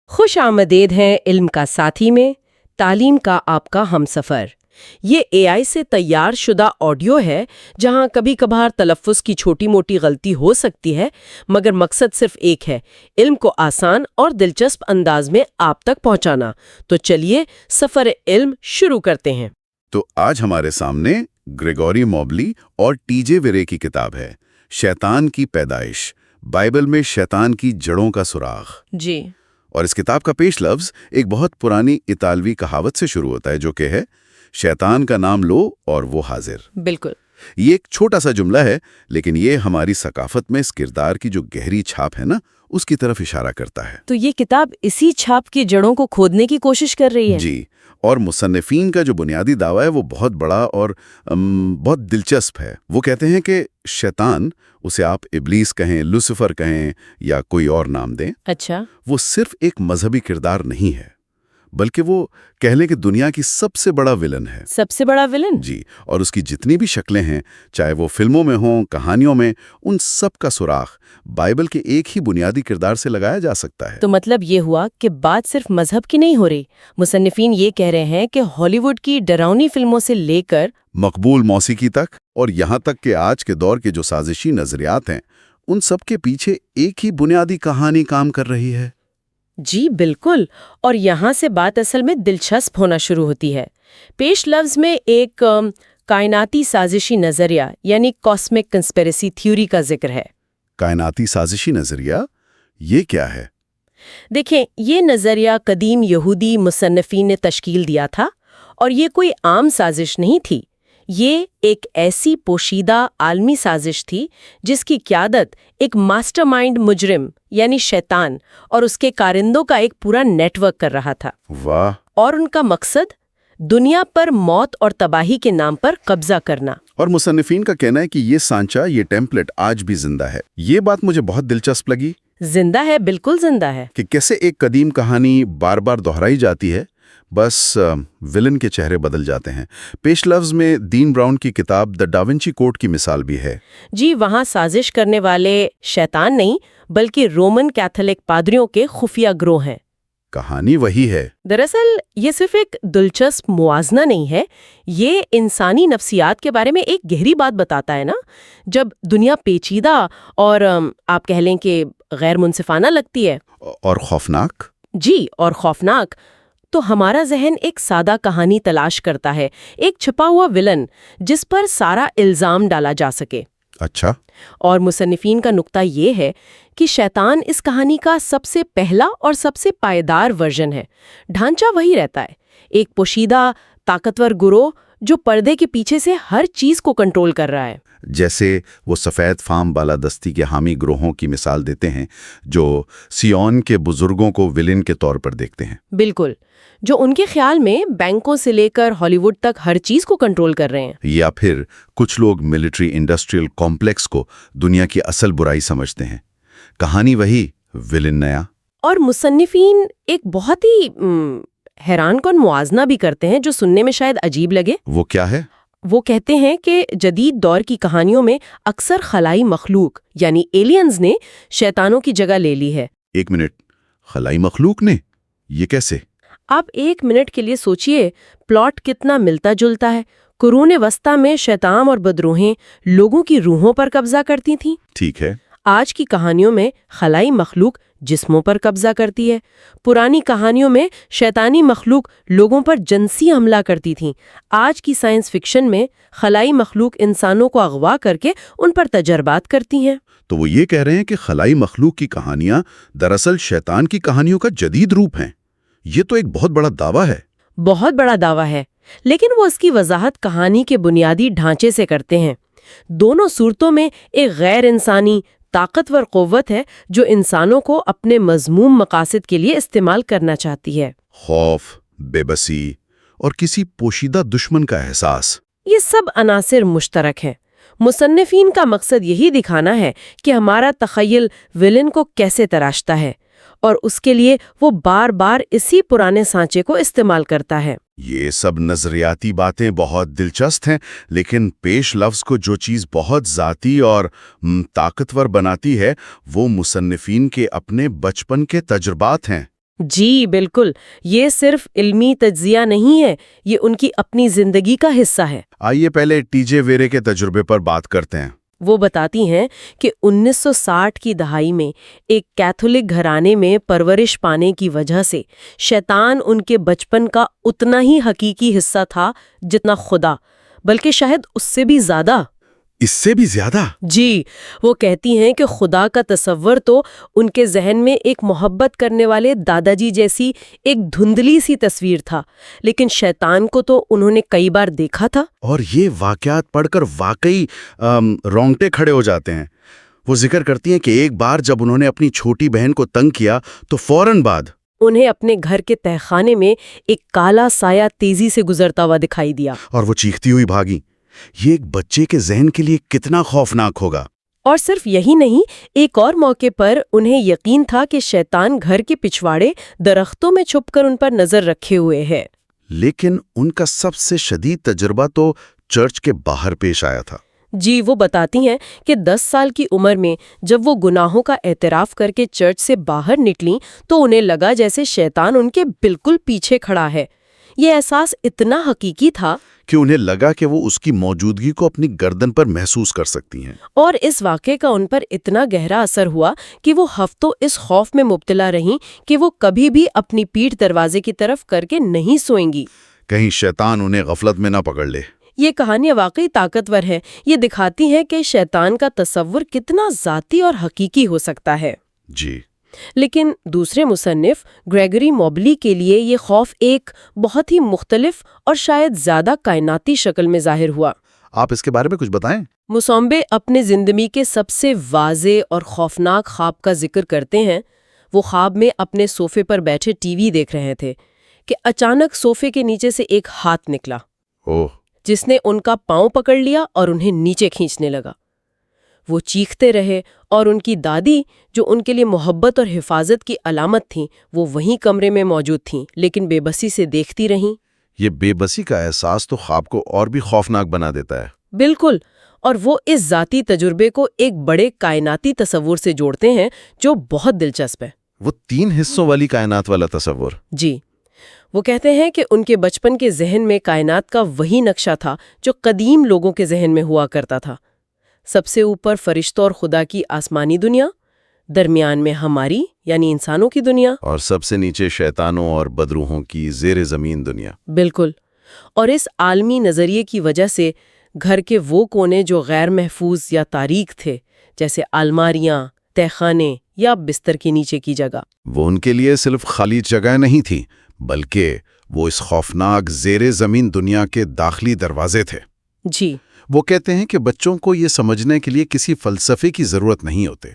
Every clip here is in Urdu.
خوش آمدید ہیں علم کا ساتھی میں، تعلیم کا آپ کا ہمسفر۔ یہ AI سے تیار شدہ آڈیو ہے جہاں کبھی کبھار تلفظ کی چھوٹی موٹی غلطی ہو سکتی ہے، مگر مقصد صرف ایک ہے، علم کو آسان اور دلچسپ انداز میں آپ تک پہنچانا۔ تو چلیے سفر علم شروع کرتے ہیں۔ تو آج ہمارے سامنے گریگوری موبلی اور TJ ویرے کی کتاب ہے شیطان کی پیدائش، بائبل میں شیطان کی جڑوں کا سراغ۔ جی۔ اور اس کتاب کا پیش لفظ ایک بہت پرانی اطالوی کہاوت سے شروع ہوتا ہے جو کہ ہے شیطان کا نام لو اور وہ حاضر۔ بالکل۔ یہ ایک چھوٹا سا جملہ ہے، لیکن یہ ہماری ثقافت میں اس کردار کی جو گہری چھاپ ہے نا، اس کی طرف اشارہ کرتا ہے۔ تو یہ کتاب اسی چھاپ کی جڑوں کو کھودنے کی کوشش کر رہی ہے۔ جی، اور مصنفین کا جو بنیادی دعویٰ ہے وہ بہت بڑا اور بہت دلچسپ ہے۔ وہ کہتے ہیں کہ شیطان، اسے آپ ابلیس کہیں، لوسیفر کہیں یا کوئی اور نام دیں، اچھا۔ وہ صرف ایک مذہبی کردار نہیں ہے، بلکہ وہ کہہ لیں کہ دنیا کی سب سے بڑا ولن ہے۔ سب سے بڑا ولن؟ جی، اور اس کی جتنی بھی شکلیں ہیں، چاہے وہ فلموں میں ہوں، کہانیوں میں، ان سب کا سراغ بائبل کے ایک ہی بنیادی کردار سے لگایا جا سکتا ہے۔ تو مطلب یہ ہوا کہ بات صرف مذہب کی نہیں ہو رہی، مصنفین یہ کہہ رہے ہیں کہ ہالی ووڈ کی ڈراؤنی فلموں سے لے کر مقبول موسیقی تک، اور یہاں تک کہ آج کے دور کے جو سازشی نظریات ہیں، ان سب کے پیچھے ایک ہی بنیادی کہانی کام کر رہی ہے۔ جی بالکل، اور یہاں سے بات اصل میں دلچسپ ہونا شروع ہوتی ہے۔ پیش لفظ میں ایک کائناتی سازشی نظریہ یعنی کاسمک کنسپیریسی تھیوری کا ذکر ہے۔ کائناتی سازشی نظریہ، یہ کیا ہے؟ دیکھیں، یہ نظریہ قدیم یہودی مصنفین نے تشکیل دیا تھا، اور یہ کوئی عام سازش نہیں تھی۔ یہ ایک ایسی پوشیدہ عالمی سازش تھی جس کی قیادت ایک ماسٹر مائنڈ مجرم یعنی شیطان اور اس کے کارندوں کا ایک پورا نیٹ ورک کر رہا تھا۔ واہ! اور ان کا مقصد دنیا پر موت اور تباہی کے نام پر قبضہ کرنا۔ اور مصنفین کا کہنا ہے کہ یہ سانچہ، یہ ٹیمپلیٹ آج بھی زندہ ہے۔ یہ بات مجھے بہت دلچسپ لگی۔ زندہ ہے، بالکل زندہ ہے۔ کہ کیسے ایک قدیم کہانی بار بار دہرائی جاتی ہے، بس ولن کے چہرے بدل جاتے ہیں۔ پیش لفظ میں دین براؤن کی کتاب دا ڈاونچی کوڈ کی مثال بھی ہے۔ جی، وہاں سازش کرنے والے شیطان نہیں بلکہ رومن کیتھولک پادریوں کے خفیہ گروہ ہیں۔ کہانی وہی ہے۔ دراصل یہ صرف ایک دلچسپ موازنہ نہیں ہے، یہ انسانی نفسیات کے بارے میں ایک گہری بات بتاتا ہے نا۔ جب دنیا پیچیدہ اور آپ کہہ لیں کہ غیر منصفانہ لگتی ہے اور خوفناک۔ جی، اور خوفناک، تو ہمارا ذہن ایک سادہ کہانی تلاش کرتا ہے، ایک چھپا ہوا ولن جس پر سارا الزام ڈالا جا سکے۔ اچھا۔ اور مصنفین کا نقطہ یہ ہے کہ شیطان اس کہانی کا سب سے پہلا اور سب سے پائیدار ورژن ہے۔ ڈھانچہ وہی رہتا ہے، ایک پوشیدہ طاقتور گروہ جو پردے کے پیچھے سے ہر چیز کو کنٹرول کر رہا ہے۔ جیسے وہ سفید فام بالادستی کے حامی گروہوں کی مثال دیتے ہیں جو سیون کے بزرگوں کو ولن کے طور پر دیکھتے ہیں۔ بالکل، جو ان کے خیال میں بینکوں سے لے کر ہالی ووڈ تک ہر چیز کو کنٹرول کر رہے ہیں۔ یا پھر کچھ لوگ ملٹری انڈسٹریل کمپلیکس کو دنیا کی اصل برائی سمجھتے ہیں۔ کہانی وہی، ولن نیا۔ اور مصنفین ایک بہت ہی حیران کن موازنہ بھی کرتے ہیں جو سننے میں شاید عجیب لگے۔ وہ کیا ہے؟ وہ کہتے ہیں کہ جدید دور کی کہانیوں میں اکثر خلائی مخلوق یعنی ایلینز نے شیطانوں کی جگہ لے لی ہے۔ ایک منٹ، خلائی مخلوق نے؟ یہ کیسے؟ آپ ایک منٹ کے لیے سوچئے، پلاٹ کتنا ملتا جلتا ہے۔ قرون وسطیٰ میں شیطان اور بدروہیں لوگوں کی روحوں پر قبضہ کرتی تھیں۔ ٹھیک ہے۔ آج کی کہانیوں میں خلائی مخلوق جسموں پر قبضہ کرتی ہے۔ پرانی کہانیوں میں شیطانی مخلوق لوگوں پر جنسی حملہ کرتی تھیں۔ آج کی سائنس فکشن میں خلائی مخلوق انسانوں کو اغوا کر کے ان پر تجربات کرتی ہیں۔ تو وہ یہ کہہ رہے ہیں کہ خلائی مخلوق کی کہانیاں دراصل شیطان کی کہانیوں کا جدید روپ ہیں۔ یہ تو ایک بہت بڑا دعویٰ ہے۔ بہت بڑا دعویٰ ہے، لیکن وہ اس کی وضاحت کہانی کے بنیادی ڈھانچے سے کرتے ہیں۔ دونوں صورتوں میں ایک غیر انسانی طاقتور قوت ہے جو انسانوں کو اپنے مذموم مقاصد کے لیے استعمال کرنا چاہتی ہے۔ خوف، بے بسی اور کسی پوشیدہ دشمن کا احساس، یہ سب عناصر مشترک ہیں۔ مصنفین کا مقصد یہی دکھانا ہے کہ ہمارا تخیل ولن کو کیسے تراشتا ہے، اور اس کے لیے وہ بار بار اسی پرانے سانچے کو استعمال کرتا ہے۔ یہ سب نظریاتی باتیں بہت دلچسپ ہیں، لیکن پیش لفظ کو جو چیز بہت ذاتی اور طاقتور بناتی ہے وہ مصنفین کے اپنے بچپن کے تجربات ہیں۔ جی بالکل، یہ صرف علمی تجزیہ نہیں ہے، یہ ان کی اپنی زندگی کا حصہ ہے۔ آئیے پہلے ٹی جے ویرے کے تجربے پر بات کرتے ہیں۔ وہ بتاتی ہیں کہ 1960 کی دہائی میں ایک کیتھولک گھرانے میں پرورش پانے کی وجہ سے شیطان ان کے بچپن کا اتنا ہی حقیقی حصہ تھا جتنا خدا، بلکہ شاید اس سے بھی زیادہ۔ اس سے بھی زیادہ؟ جی، وہ کہتی ہیں کہ خدا کا تصور تو ان کے ذہن میں ایک محبت کرنے والے دادا جی جیسی ایک دھندلی سی تصویر تھا، لیکن شیطان کو تو انہوں نے کئی بار دیکھا تھا۔ اور یہ واقعات پڑھ کر واقعی رونگٹے کھڑے ہو جاتے ہیں۔ وہ ذکر کرتی ہیں کہ ایک بار جب انہوں نے اپنی چھوٹی بہن کو تنگ کیا تو فوراً بعد انہیں اپنے گھر کے تہخانے میں ایک کالا سایہ تیزی سے گزرتا ہوا دکھائی دیا، اور وہ چیختی ہوئی بھاگی۔ یہ ایک بچے کے ذہن کے لیے کتنا خوفناک ہوگا۔ اور صرف یہی نہیں، ایک اور موقع پر انہیں یقین تھا کہ شیطان گھر کے پچھواڑے درختوں میں چھپ کر ان پر نظر رکھے ہوئے ہے۔ لیکن ان کا سب سے شدید تجربہ تو چرچ کے باہر پیش آیا تھا۔ جی، وہ بتاتی ہیں کہ 10 سال کی عمر میں جب وہ گناہوں کا اعتراف کر کے چرچ سے باہر نکلیں تو انہیں لگا جیسے شیطان ان کے بالکل پیچھے کھڑا ہے۔ یہ احساس اتنا حقیقی تھا کہ انہیں لگا کہ وہ اس کی موجودگی کو اپنی گردن پر محسوس کر سکتی ہیں۔ اور اس واقعے کا ان پر اتنا گہرا اثر ہوا کہ وہ ہفتوں اس خوف میں مبتلا رہیں کہ وہ کبھی بھی اپنی پیٹھ دروازے کی طرف کر کے نہیں سوئیں گی، کہیں شیطان انہیں غفلت میں نہ پکڑ لے۔ یہ کہانی واقعی طاقتور ہے۔ یہ دکھاتی ہے کہ شیطان کا تصور کتنا ذاتی اور حقیقی ہو سکتا ہے۔ جی، لیکن دوسرے مصنف گریگری موبلی کے لیے یہ خوف ایک بہت ہی مختلف اور شاید زیادہ کائناتی شکل میں ظاہر ہوا۔ آپ اس کے بارے میں کچھ بتائیں۔ موسومبے اپنے زندگی کے سب سے واضح اور خوفناک خواب کا ذکر کرتے ہیں۔ وہ خواب میں اپنے صوفے پر بیٹھے ٹی وی دیکھ رہے تھے کہ اچانک صوفے کے نیچے سے ایک ہاتھ نکلا، اوہ! جس نے ان کا پاؤں پکڑ لیا اور انہیں نیچے کھینچنے لگا۔ وہ چیختے رہے اور ان کی دادی، جو ان کے لیے محبت اور حفاظت کی علامت تھیں، وہ وہیں کمرے میں موجود تھیں لیکن بے بسی سے دیکھتی رہیں۔ یہ بے بسی کا احساس تو خواب کو اور بھی خوفناک بنا دیتا ہے۔ بالکل، اور وہ اس ذاتی تجربے کو ایک بڑے کائناتی تصور سے جوڑتے ہیں جو بہت دلچسپ ہے۔ وہ 3 حصوں والی کائنات والا تصور۔ جی، وہ کہتے ہیں کہ ان کے بچپن کے ذہن میں کائنات کا وہی نقشہ تھا جو قدیم لوگوں کے ذہن میں ہوا کرتا تھا۔ سب سے اوپر فرشتوں اور خدا کی آسمانی دنیا، درمیان میں ہماری یعنی انسانوں کی دنیا، اور سب سے نیچے شیطانوں اور بدروحوں کی زیر زمین دنیا۔ بالکل، اور اس عالمی نظریے کی وجہ سے گھر کے وہ کونے جو غیر محفوظ یا تاریک تھے، جیسے الماریاں، تہخانے یا بستر کے نیچے کی جگہ، وہ ان کے لیے صرف خالی جگہ نہیں تھی، بلکہ وہ اس خوفناک زیر زمین دنیا کے داخلی دروازے تھے۔ جی، وہ کہتے ہیں کہ بچوں کو یہ سمجھنے کے لیے کسی فلسفے کی ضرورت نہیں ہوتے،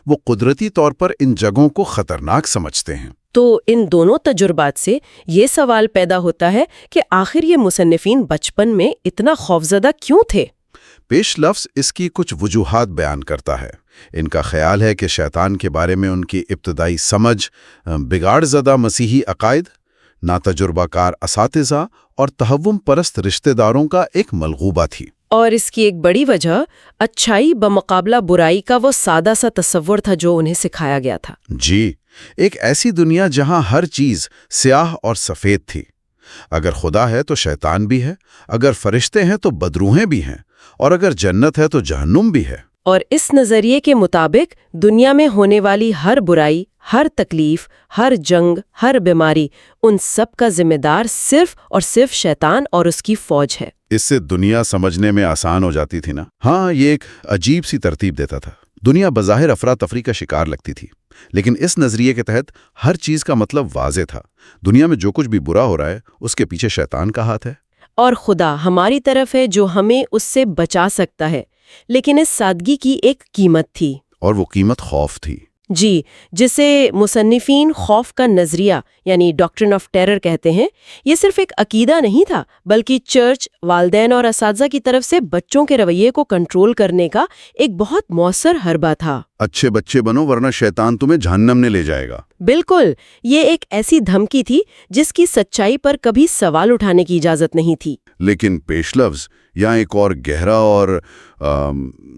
وہ قدرتی طور پر ان جگہوں کو خطرناک سمجھتے ہیں۔ تو ان دونوں تجربات سے یہ سوال پیدا ہوتا ہے کہ آخر یہ مصنفین بچپن میں اتنا خوفزدہ کیوں تھے؟ پیش لفظ اس کی کچھ وجوہات بیان کرتا ہے۔ ان کا خیال ہے کہ شیطان کے بارے میں ان کی ابتدائی سمجھ بگاڑ زدہ مسیحی عقائد، ناتجربہ کار اساتذہ اور تہوم پرست رشتہ داروں کا ایک ملغوبہ تھی۔ اور اس کی ایک بڑی وجہ اچھائی بمقابلہ برائی کا وہ سادہ سا تصور تھا جو انہیں سکھایا گیا تھا۔ جی، ایک ایسی دنیا جہاں ہر چیز سیاہ اور سفید تھی۔ اگر خدا ہے تو شیطان بھی ہے، اگر فرشتے ہیں تو بدروحیں بھی ہیں، اور اگر جنت ہے تو جہنم بھی ہے۔ اور اس نظریے کے مطابق دنیا میں ہونے والی ہر برائی، ہر تکلیف، ہر جنگ، ہر بیماری، ان سب کا ذمہ دار صرف اور صرف شیطان اور اس کی فوج ہے۔ اس سے دنیا سمجھنے میں آسان ہو جاتی تھی نا۔ ہاں، یہ ایک عجیب سی ترتیب دیتا تھا۔ دنیا بظاہر افراتفری کا شکار لگتی تھی، لیکن اس نظریے کے تحت ہر چیز کا مطلب واضح تھا۔ دنیا میں جو کچھ بھی برا ہو رہا ہے اس کے پیچھے شیطان کا ہاتھ ہے، اور خدا ہماری طرف ہے جو ہمیں اس سے بچا سکتا ہے۔ لیکن اس سادگی کی ایک قیمت تھی، اور وہ قیمت خوف تھی۔ جی، جسے مصنفین خوف کا نظریہ یعنی ڈاکٹرن آف ٹیرر کہتے ہیں۔ یہ صرف ایک عقیدہ نہیں تھا، بلکہ چرچ، والدین اور اساتذہ کی طرف سے بچوں کے رویے کو کنٹرول کرنے کا ایک بہت مؤثر حربہ تھا۔ اچھے بچے بنو ورنہ شیطان تمہیں جہنم میں لے جائے گا۔ بالکل، یہ ایک ایسی دھمکی تھی جس کی سچائی پر کبھی سوال اٹھانے کی اجازت نہیں تھی۔ لیکن پیش لفظ یہاں ایک اور گہرا اور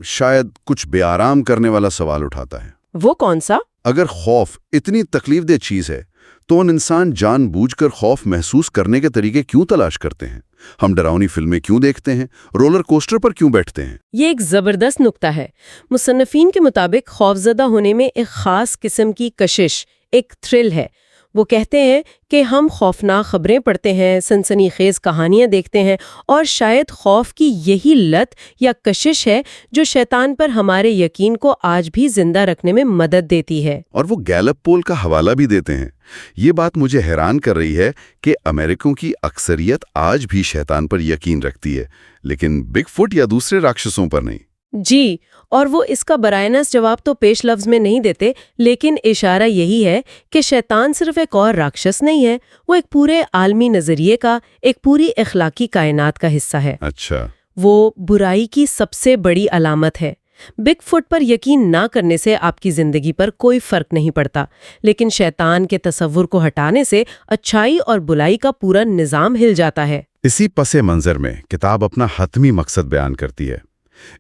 شاید کچھ بے آرام کرنے والا سوال اٹھاتا ہے۔ وہ کون سا؟ اگر خوف اتنی تکلیف دہ چیز ہے تو ان انسان جان بوجھ کر خوف محسوس کرنے کے طریقے کیوں تلاش کرتے ہیں؟ ہم ڈراؤنی فلمیں کیوں دیکھتے ہیں؟ رولر کوسٹر پر کیوں بیٹھتے ہیں؟ یہ ایک زبردست نکتہ ہے۔ مصنفین کے مطابق خوفزدہ ہونے میں ایک خاص قسم کی کشش، ایک تھرل ہے۔ وہ کہتے ہیں کہ ہم خوفناک خبریں پڑھتے ہیں، سنسنی خیز کہانیاں دیکھتے ہیں، اور شاید خوف کی یہی لت یا کشش ہے جو شیطان پر ہمارے یقین کو آج بھی زندہ رکھنے میں مدد دیتی ہے۔ اور وہ گیلپ پول کا حوالہ بھی دیتے ہیں۔ یہ بات مجھے حیران کر رہی ہے کہ امریکوں کی اکثریت آج بھی شیطان پر یقین رکھتی ہے، لیکن بگ فٹ یا دوسرے راکشسوں پر نہیں۔ جی، اور وہ اس کا برائنس جواب تو پیش لفظ میں نہیں دیتے، لیکن اشارہ یہی ہے کہ شیطان صرف ایک اور راکشس نہیں ہے، وہ ایک پورے عالمی نظریے کا، ایک پوری اخلاقی کائنات کا حصہ ہے۔ اچھا، وہ برائی کی سب سے بڑی علامت ہے۔ بگ فٹ پر یقین نہ کرنے سے آپ کی زندگی پر کوئی فرق نہیں پڑتا، لیکن شیطان کے تصور کو ہٹانے سے اچھائی اور بلائی کا پورا نظام ہل جاتا ہے۔ اسی پس منظر میں کتاب اپنا حتمی مقصد بیان کرتی ہے۔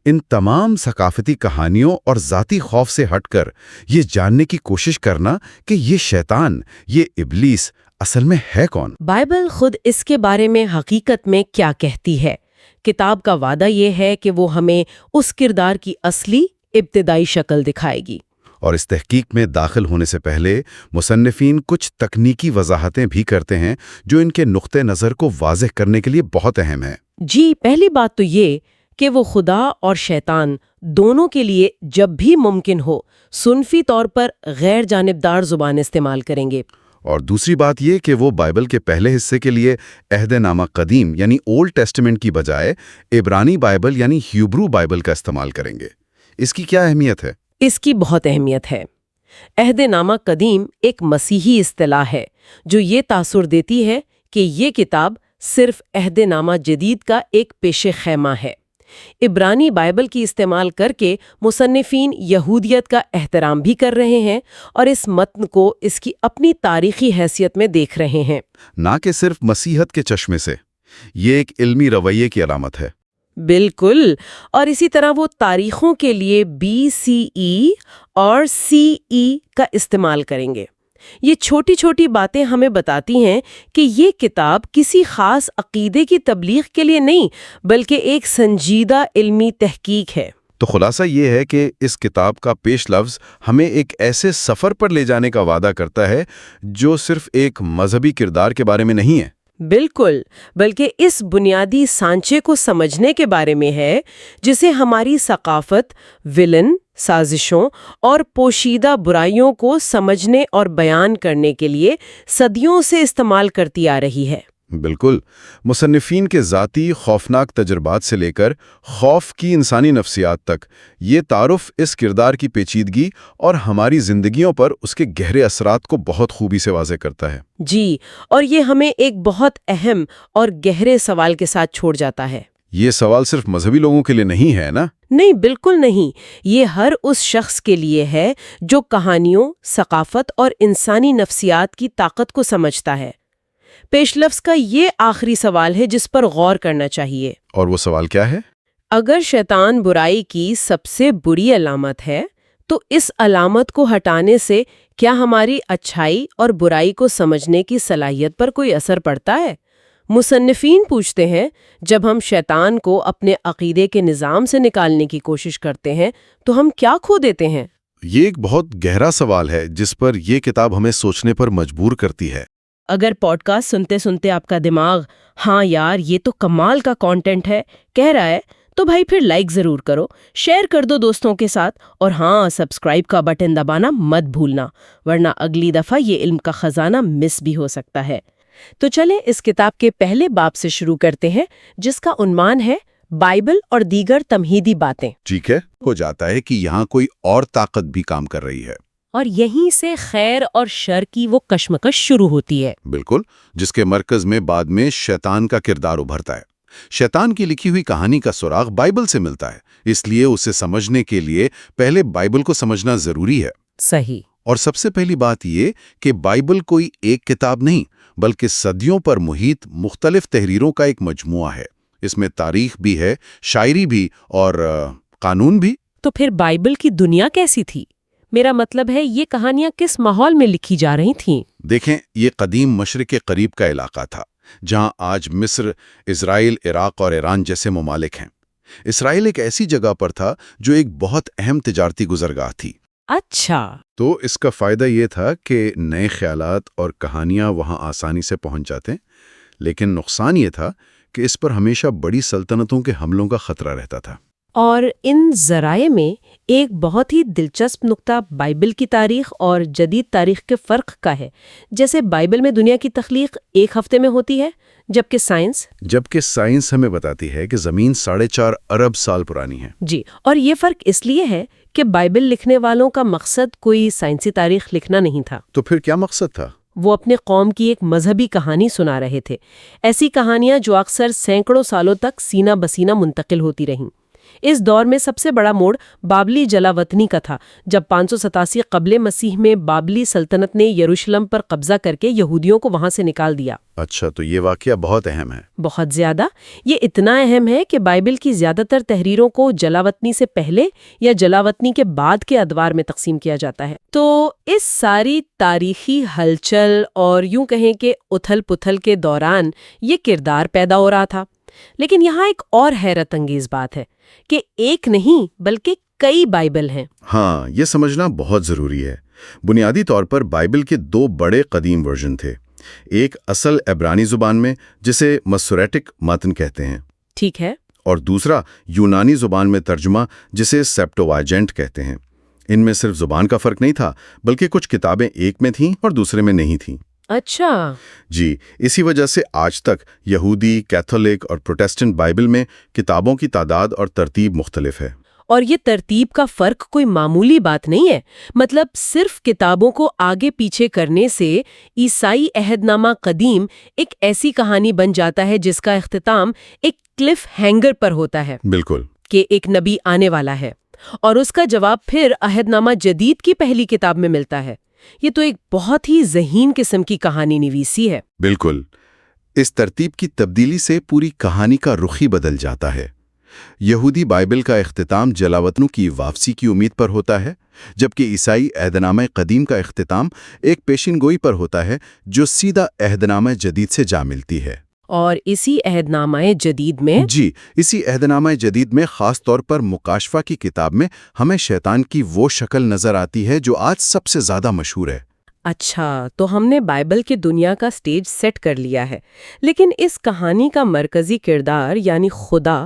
ان تمام ثقافتی کہانیوں اور ذاتی خوف سے ہٹ کر یہ جاننے کی کوشش کرنا کہ یہ شیطان، یہ ابلیس اصل میں ہے کون؟ بائبل خود اس کے بارے میں حقیقت میں کیا کہتی ہے؟ کتاب کا وعدہ یہ ہے کہ وہ ہمیں اس کردار کی اصلی ابتدائی شکل دکھائے گی۔ اور اس تحقیق میں داخل ہونے سے پہلے مصنفین کچھ تکنیکی وضاحتیں بھی کرتے ہیں جو ان کے نقطہ نظر کو واضح کرنے کے لیے بہت اہم ہیں۔ جی، پہلی بات تو یہ کہ وہ خدا اور شیطان دونوں کے لیے جب بھی ممکن ہو صنفی طور پر غیر جانبدار زبان استعمال کریں گے۔ اور دوسری بات یہ کہ وہ بائبل کے پہلے حصے کے لیے عہد نامہ قدیم یعنی اولڈ ٹیسٹمنٹ کی بجائے عبرانی بائبل یعنی ہیبرو بائبل کا استعمال کریں گے۔ اس کی کیا اہمیت ہے؟ اس کی بہت اہمیت ہے۔ عہد نامہ قدیم ایک مسیحی اصطلاح ہے جو یہ تاثر دیتی ہے کہ یہ کتاب صرف عہد نامہ جدید کا ایک پیش خیمہ ہے۔ عبرانی بائبل کی استعمال کر کے مصنفین یہودیت کا احترام بھی کر رہے ہیں اور اس متن کو اس کی اپنی تاریخی حیثیت میں دیکھ رہے ہیں، نہ کہ صرف مسیحت کے چشمے سے۔ یہ ایک علمی رویے کی علامت ہے۔ بالکل، اور اسی طرح وہ تاریخوں کے لیے BCE اور CE کا استعمال کریں گے۔ یہ چھوٹی چھوٹی باتیں ہمیں بتاتی ہیں کہ یہ کتاب کسی خاص عقیدے کی تبلیغ کے لیے نہیں بلکہ ایک سنجیدہ علمی تحقیق ہے۔ تو خلاصہ یہ ہے کہ اس کتاب کا پیش لفظ ہمیں ایک ایسے سفر پر لے جانے کا وعدہ کرتا ہے جو صرف ایک مذہبی کردار کے بارے میں نہیں ہے، بالکل، بلکہ اس بنیادی سانچے کو سمجھنے کے بارے میں ہے جسے ہماری ثقافت ویلن، سازشوں اور پوشیدہ برائیوں کو سمجھنے اور بیان کرنے کے لیے صدیوں سے استعمال کرتی آ رہی ہے۔ بالکل، مصنفین کے ذاتی خوفناک تجربات سے لے کر خوف کی انسانی نفسیات تک، یہ تعارف اس کردار کی پیچیدگی اور ہماری زندگیوں پر اس کے گہرے اثرات کو بہت خوبی سے واضح کرتا ہے۔ جی، اور یہ ہمیں ایک بہت اہم اور گہرے سوال کے ساتھ چھوڑ جاتا ہے۔ یہ سوال صرف مذہبی لوگوں کے لیے نہیں ہے نا؟ نہیں، بالکل نہیں۔ یہ ہر اس شخص کے لیے ہے جو کہانیوں، ثقافت اور انسانی نفسیات کی طاقت کو سمجھتا ہے۔ پیش لفظ کا یہ آخری سوال ہے جس پر غور کرنا چاہیے۔ اور وہ سوال کیا ہے؟ اگر شیطان برائی کی سب سے بری علامت ہے تو اس علامت کو ہٹانے سے کیا ہماری اچھائی اور برائی کو سمجھنے کی صلاحیت پر کوئی اثر پڑتا ہے؟ مصنفین پوچھتے ہیں، جب ہم شیطان کو اپنے عقیدے کے نظام سے نکالنے کی کوشش کرتے ہیں تو ہم کیا کھو دیتے ہیں؟ یہ ایک بہت گہرا سوال ہے جس پر یہ کتاب ہمیں سوچنے پر مجبور کرتی ہے۔ اگر پوڈ کاسٹ سنتے سنتے آپ کا دماغ ہاں یار یہ تو کمال کا کانٹینٹ ہے کہہ رہا ہے تو بھائی پھر لائک ضرور کرو، شیئر کر دو دوستوں کے ساتھ، اور ہاں سبسکرائب کا بٹن دبانا مت بھولنا، ورنہ اگلی دفعہ یہ علم کا خزانہ مس بھی ہو سکتا ہے۔ تو چلیں اس کتاب کے پہلے باب سے شروع کرتے ہیں جس کا عنوان ہے بائبل اور دیگر تمہیدی باتیں۔ ٹھیک ہے، ہو جاتا ہے کہ یہاں کوئی اور طاقت بھی کام کر رہی ہے، اور یہیں سے خیر اور شر کی وہ کشمکش شروع ہوتی ہے۔ بالکل، جس کے مرکز میں بعد میں شیطان کا کردار ابھرتا ہے۔ شیطان کی لکھی ہوئی کہانی کا سراغ بائبل سے ملتا ہے، اس لیے اسے سمجھنے کے لیے پہلے بائبل کو سمجھنا ضروری ہے۔ صحیح۔ اور سب سے پہلی بات یہ کہ بائبل کوئی ایک کتاب نہیں بلکہ صدیوں پر محیط مختلف تحریروں کا ایک مجموعہ ہے۔ اس میں تاریخ بھی ہے، شاعری بھی اور قانون بھی۔ تو پھر بائبل کی دنیا کیسی تھی؟ میرا مطلب ہے یہ کہانیاں کس ماحول میں لکھی جا رہی تھیں؟ دیکھیں، یہ قدیم مشرق قریب کا علاقہ تھا، جہاں آج مصر، اسرائیل، عراق اور ایران جیسے ممالک ہیں۔ اسرائیل ایک ایسی جگہ پر تھا جو ایک بہت اہم تجارتی گزرگاہ تھی۔ اچھا، تو اس کا فائدہ یہ تھا کہ نئے خیالات اور کہانیاں وہاں آسانی سے پہنچ جاتے، لیکن نقصان یہ تھا کہ اس پر ہمیشہ بڑی سلطنتوں کے حملوں کا خطرہ رہتا تھا۔ اور ان ذرائع میں ایک بہت ہی دلچسپ نقطہ بائبل کی تاریخ اور جدید تاریخ کے فرق کا ہے۔ جیسے بائبل میں دنیا کی تخلیق ایک ہفتے میں ہوتی ہے، جبکہ سائنس ہمیں بتاتی ہے کہ زمین 4.5 ارب سال پرانی ہے۔ جی، اور یہ فرق اس لیے ہے کہ بائبل لکھنے والوں کا مقصد کوئی سائنسی تاریخ لکھنا نہیں تھا۔ تو پھر کیا مقصد تھا؟ وہ اپنے قوم کی ایک مذہبی کہانی سنا رہے تھے، ایسی کہانیاں جو اکثر سینکڑوں سالوں تک سینہ بسینہ منتقل ہوتی رہیں۔ اس دور میں سب سے بڑا موڑ بابلی جلاوطنی کا تھا، جب 587 قبل مسیح میں بابلی سلطنت نے یروشلم پر قبضہ کر کے یہودیوں کو وہاں سے نکال دیا۔ اچھا، تو یہ واقعہ بہت اہم ہے۔ بہت زیادہ۔ یہ اتنا اہم ہے کہ بائبل کی زیادہ تر تحریروں کو جلاوطنی سے پہلے یا جلاوطنی کے بعد کے ادوار میں تقسیم کیا جاتا ہے۔ تو اس ساری تاریخی ہلچل اور یوں کہیں کہ اتھل پتھل کے دوران یہ کردار پیدا ہو رہا تھا۔ لیکن یہاں ایک اور حیرت انگیز بات ہے کہ ایک نہیں بلکہ کئی بائبل ہیں۔ ہاں، یہ سمجھنا بہت ضروری ہے۔ بنیادی طور پر بائبل کے 2 بڑے قدیم ورژن تھے، ایک اصل عبرانی زبان میں جسے مسوریٹک متن کہتے ہیں، ٹھیک ہے، اور دوسرا یونانی زبان میں ترجمہ جسے سیپٹوایجنٹ کہتے ہیں۔ ان میں صرف زبان کا فرق نہیں تھا، بلکہ کچھ کتابیں ایک میں تھیں اور دوسرے میں نہیں تھیں۔ اچھا، جی، اسی وجہ سے آج تک یہودی، کیتھولک اور پروٹسٹنٹ بائبل میں کتابوں کی تعداد اور ترتیب مختلف ہے۔ اور یہ ترتیب کا فرق کوئی معمولی بات نہیں ہے۔ مطلب صرف کتابوں کو آگے پیچھے کرنے سے عیسائی عہد نامہ قدیم ایک ایسی کہانی بن جاتا ہے جس کا اختتام ایک کلف ہینگر پر ہوتا ہے، بالکل، کہ ایک نبی آنے والا ہے، اور اس کا جواب پھر عہد نامہ جدید کی پہلی کتاب میں ملتا ہے۔ یہ تو ایک بہت ہی ذہین قسم کی کہانی نویسی ہے۔ بالکل، اس ترتیب کی تبدیلی سے پوری کہانی کا رخ ہی بدل جاتا ہے۔ یہودی بائبل کا اختتام جلاوطنوں کی واپسی کی امید پر ہوتا ہے، جبکہ عیسائی عہد نامہ قدیم کا اختتام ایک پیشین گوئی پر ہوتا ہے جو سیدھا عہد نامہ جدید سے جا ملتی ہے۔ اور اسی عہد نامہ جدید میں اسی عہد نامہ جدید میں خاص طور پر مکاشفہ کی کتاب میں ہمیں شیطان کی وہ شکل نظر آتی ہے جو آج سب سے زیادہ مشہور ہے۔ اچھا، تو ہم نے بائبل کی دنیا کا سٹیج سیٹ کر لیا ہے، لیکن اس کہانی کا مرکزی کردار یعنی خدا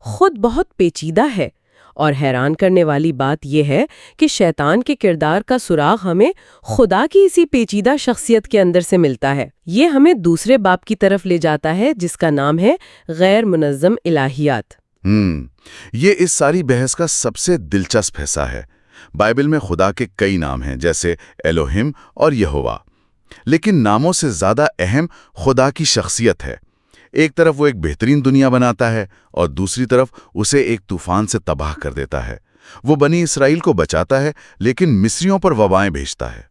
خود بہت پیچیدہ ہے، اور حیران کرنے والی بات یہ ہے کہ شیطان کے کردار کا سراغ ہمیں خدا کی اسی پیچیدہ شخصیت کے اندر سے ملتا ہے۔ یہ ہمیں دوسرے باب کی طرف لے جاتا ہے جس کا نام ہے غیر منظم الہیات۔ یہ اس ساری بحث کا سب سے دلچسپ حصہ ہے۔ بائبل میں خدا کے کئی نام ہیں جیسے الوہیم اور یہوہ، لیکن ناموں سے زیادہ اہم خدا کی شخصیت ہے۔ ایک طرف وہ ایک بہترین دنیا بناتا ہے اور دوسری طرف اسے ایک طوفان سے تباہ کر دیتا ہے۔ وہ بنی اسرائیل کو بچاتا ہے لیکن مصریوں پر وبائیں بھیجتا ہے۔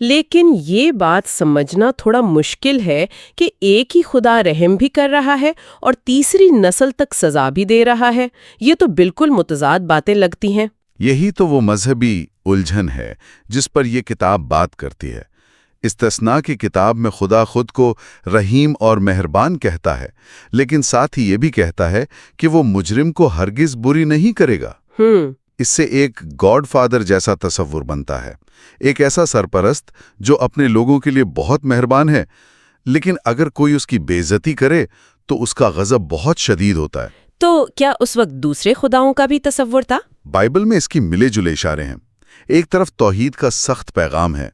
لیکن یہ بات سمجھنا تھوڑا مشکل ہے کہ ایک ہی خدا رحم بھی کر رہا ہے اور تیسری نسل تک سزا بھی دے رہا ہے۔ یہ تو بالکل متضاد باتیں لگتی ہیں۔ یہی تو وہ مذہبی الجھن ہے جس پر یہ کتاب بات کرتی ہے۔ استثناء کی کتاب میں خدا خود کو رحیم اور مہربان کہتا ہے، لیکن ساتھ ہی یہ بھی کہتا ہے کہ وہ مجرم کو ہرگز بری نہیں کرے گا۔ اس سے ایک گاڈ فادر جیسا تصور بنتا ہے، ایک ایسا سرپرست جو اپنے لوگوں کے لیے بہت مہربان ہے، لیکن اگر کوئی اس کی بے عزتی کرے تو اس کا غضب بہت شدید ہوتا ہے۔ تو کیا اس وقت دوسرے خداؤں کا بھی تصور تھا؟ بائبل میں اس کی ملے جلے اشارے ہیں۔ ایک طرف توحید کا سخت پیغام ہے،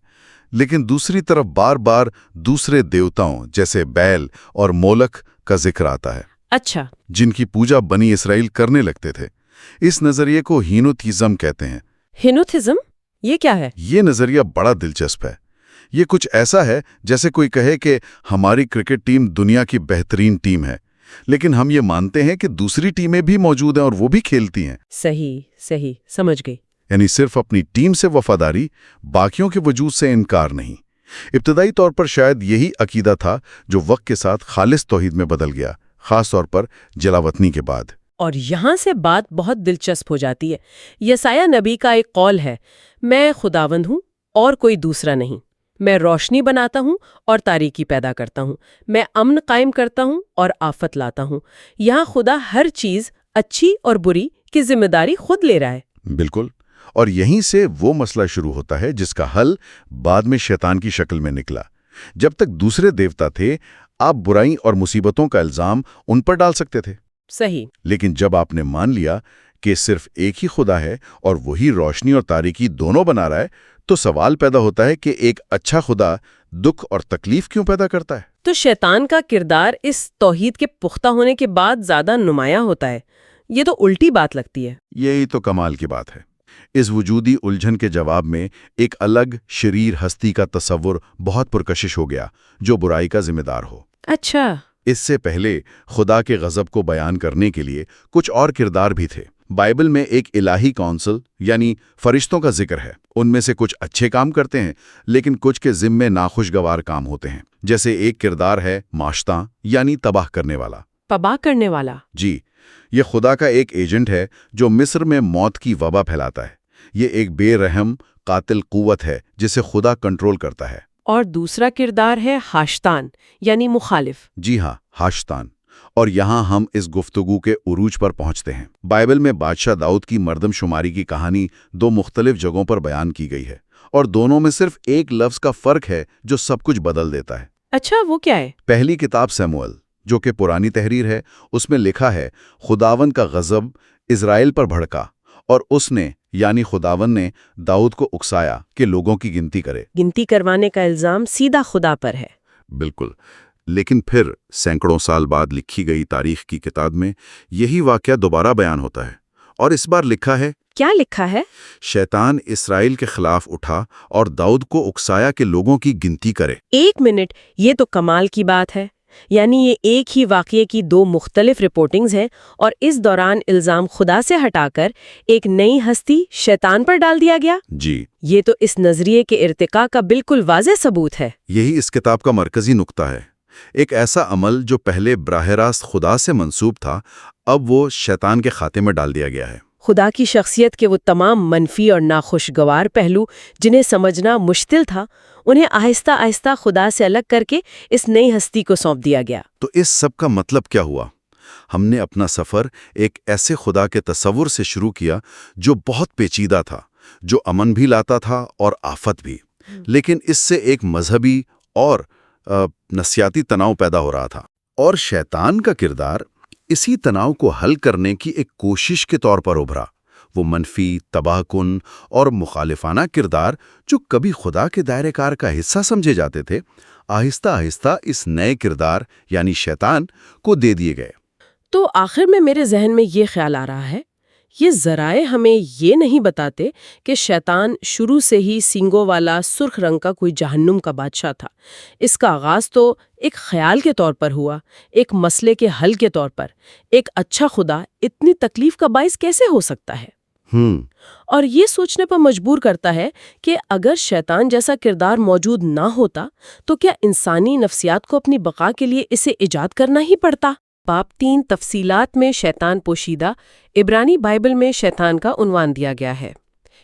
لیکن دوسری طرف بار بار دوسرے دیوتاؤں جیسے بیل اور مولک کا ذکر آتا ہے، اچھا، جن کی پوجا بنی اسرائیل کرنے لگتے تھے۔ اس نظریے کو ہینوتھیزم کہتے ہیں۔ ہینوتھزم یہ کیا ہے؟ یہ نظریہ بڑا دلچسپ ہے۔ یہ کچھ ایسا ہے جیسے کوئی کہے کہ ہماری کرکٹ ٹیم دنیا کی بہترین ٹیم ہے، لیکن ہم یہ مانتے ہیں کہ دوسری ٹیمیں بھی موجود ہیں اور وہ بھی کھیلتی ہیں۔ صحیح، سمجھ گئی۔ یعنی صرف اپنی ٹیم سے وفاداری، باقیوں کے وجود سے انکار نہیں۔ ابتدائی طور پر شاید یہی عقیدہ تھا جو وقت کے ساتھ خالص توحید میں بدل گیا، خاص طور پر جلاوطنی کے بعد۔ اور یہاں سے بات بہت دلچسپ ہو جاتی ہے۔ یسایہ نبی کا ایک قول ہے، میں خداوند ہوں اور کوئی دوسرا نہیں، میں روشنی بناتا ہوں اور تاریکی پیدا کرتا ہوں، میں امن قائم کرتا ہوں اور آفت لاتا ہوں۔ یہاں خدا ہر چیز اچھی اور بری کی ذمہ داری خود لے رہا ہے۔ بالکل، اور یہیں سے وہ مسئلہ شروع ہوتا ہے جس کا حل بعد میں شیطان کی شکل میں نکلا۔ جب تک دوسرے دیوتا تھے، آپ برائی اور مصیبتوں کا الزام ان پر ڈال سکتے تھے۔ صحیح۔ لیکن جب آپ نے مان لیا کہ صرف ایک ہی خدا ہے اور وہی روشنی اور تاریکی دونوں بنا رہا ہے، تو سوال پیدا ہوتا ہے کہ ایک اچھا خدا دکھ اور تکلیف کیوں پیدا کرتا ہے؟ تو شیطان کا کردار اس توحید کے پختہ ہونے کے بعد زیادہ نمایاں ہوتا ہے۔ یہ تو الٹی بات لگتی ہے۔ یہی تو کمال کی بات ہے۔ اس وجودی الجھن کے جواب میں ایک الگ شریر ہستی کا تصور بہت پرکشش ہو گیا جو برائی کا ذمہ دار ہو۔ اچھا۔ اس سے پہلے خدا کے غضب کو بیان کرنے کے لیے کچھ اور کردار بھی تھے۔ بائبل میں ایک الہی کونسل یعنی فرشتوں کا ذکر ہے۔ ان میں سے کچھ اچھے کام کرتے ہیں، لیکن کچھ کے ذمے ناخوشگوار کام ہوتے ہیں۔ جیسے ایک کردار ہے ماشتاں یعنی تباہ کرنے والا۔ تباہ کرنے والا؟ جی، یہ خدا کا ایک ایجنٹ ہے جو مصر میں موت کی وبا پھیلاتا ہے۔ یہ ایک بے رحم قاتل قوت ہے جسے خدا کنٹرول کرتا ہے۔ اور دوسرا کردار ہے حاشتان یعنی مخالف۔ جی ہاں، حاشتان۔ اور یہاں ہم اس گفتگو کے عروج پر پہنچتے ہیں۔ بائبل میں بادشاہ داؤد کی مردم شماری کی کہانی دو مختلف جگہوں پر بیان کی گئی ہے، اور دونوں میں صرف ایک لفظ کا فرق ہے جو سب کچھ بدل دیتا ہے۔ اچھا، وہ کیا ہے؟ پہلی کتاب سیموئل، جو کہ پرانی تحریر ہے، اس میں لکھا ہے خداوند کا غضب اسرائیل پر بھڑکا اور اس نے یعنی خداوند نے داؤد کو اکسایا کہ لوگوں کی گنتی کرے۔ گنتی کروانے کا الزام سیدھا خدا پر ہے۔ بالکل، لیکن پھر سینکڑوں سال بعد لکھی گئی تاریخ کی کتاب میں یہی واقعہ دوبارہ بیان ہوتا ہے، اور اس بار لکھا ہے، کیا لکھا ہے؟ شیطان اسرائیل کے خلاف اٹھا اور داؤد کو اکسایا کہ لوگوں کی گنتی کرے۔ ایک منٹ، یہ تو کمال کی بات ہے۔ یعنی یہ ایک ہی واقعے کی دو مختلف رپورٹنگز ہیں، اور اس دوران الزام خدا سے ہٹا کر ایک نئی ہستی شیطان پر ڈال دیا گیا۔ جی، یہ تو اس نظریے کے ارتقاء کا بالکل واضح ثبوت ہے۔ یہی اس کتاب کا مرکزی نقطہ ہے۔ ایک ایسا عمل جو پہلے براہ راست خدا سے منسوب تھا، اب وہ شیطان کے کھاتے میں ڈال دیا گیا ہے۔ خدا کی شخصیت کے وہ تمام منفی اور ناخوشگوار پہلو جنہیں سمجھنا مشکل تھا، انہیں آہستہ آہستہ خدا سے الگ کر کے اس نئی ہستی کو سونپ دیا گیا۔ تو اس سب کا مطلب کیا ہوا؟ ہم نے اپنا سفر ایک ایسے خدا کے تصور سے شروع کیا جو بہت پیچیدہ تھا، جو امن بھی لاتا تھا اور آفت بھی، لیکن اس سے ایک مذہبی اور نفسیاتی تناؤ پیدا ہو رہا تھا، اور شیطان کا کردار اسی تناؤ کو حل کرنے کی ایک کوشش کے طور پر ابھرا۔ وہ منفی، تباہ کن اور مخالفانہ کردار جو کبھی خدا کے دائرہ کار کا حصہ سمجھے جاتے تھے، آہستہ آہستہ اس نئے کردار یعنی شیطان کو دے دیے گئے۔ تو آخر میں میرے ذہن میں یہ خیال آ رہا ہے، یہ ذرائع ہمیں یہ نہیں بتاتے کہ شیطان شروع سے ہی سینگوں والا سرخ رنگ کا کوئی جہنم کا بادشاہ تھا۔ اس کا آغاز تو ایک خیال کے طور پر ہوا، ایک مسئلے کے حل کے طور پر۔ ایک اچھا خدا اتنی تکلیف کا باعث کیسے ہو سکتا ہے؟ اور یہ سوچنے پر مجبور کرتا ہے کہ اگر شیطان جیسا کردار موجود نہ ہوتا تو کیا انسانی نفسیات کو اپنی بقا کے لیے اسے ایجاد کرنا ہی پڑتا؟ باب 3 تفصیلات میں شیطان پوشیدہ، عبرانی بائبل میں شیطان کا عنوان دیا گیا ہے۔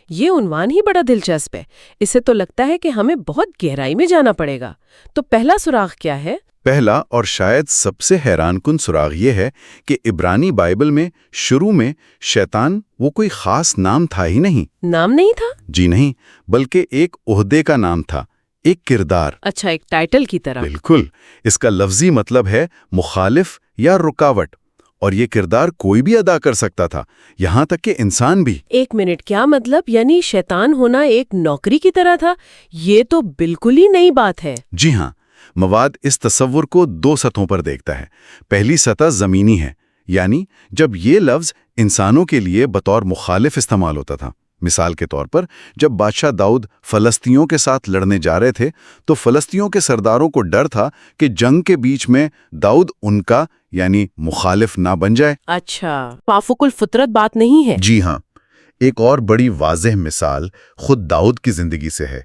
یہ عنوان ہی بڑا دلچسپ ہے، اسے تو لگتا ہے کہ ہمیں بہت گہرائی میں جانا پڑے گا۔ تو پہلا سراغ کیا ہے؟ پہلا اور شاید سب سے حیران کن سراغ یہ ہے کہ عبرانی بائبل میں شروع میں شیطان وہ کوئی خاص نام تھا ہی نہیں۔ نام نہیں تھا؟ جی نہیں، بلکہ ایک عہدے کا نام تھا، ایک کردار۔ اچھا، ایک ٹائٹل کی طرح۔ بالکل، اس کا لفظی مطلب ہے مخالف یا رکاوٹ، اور یہ کردار کوئی بھی ادا کر سکتا تھا، یہاں تک کہ انسان بھی۔ ایک منٹ، کیا مطلب؟ یعنی شیطان ہونا ایک نوکری کی طرح تھا؟ یہ تو بالکل ہی نئی بات ہے۔ جی ہاں، مواد اس تصور کو 2 سطحوں پر دیکھتا ہے۔ پہلی سطح زمینی ہے، یعنی جب یہ لفظ انسانوں کے لیے بطور مخالف استعمال ہوتا تھا۔ مثال کے طور پر جب بادشاہ داؤد فلسطینیوں کے ساتھ لڑنے جا رہے تھے تو فلسطینیوں کے سرداروں کو ڈر تھا کہ جنگ کے بیچ میں داؤد ان کا یعنی مخالف نہ بن جائے۔ اچھا، موافق الفطرت بات نہیں ہے۔ جی ہاں، ایک اور بڑی واضح مثال خود داؤد کی زندگی سے ہے۔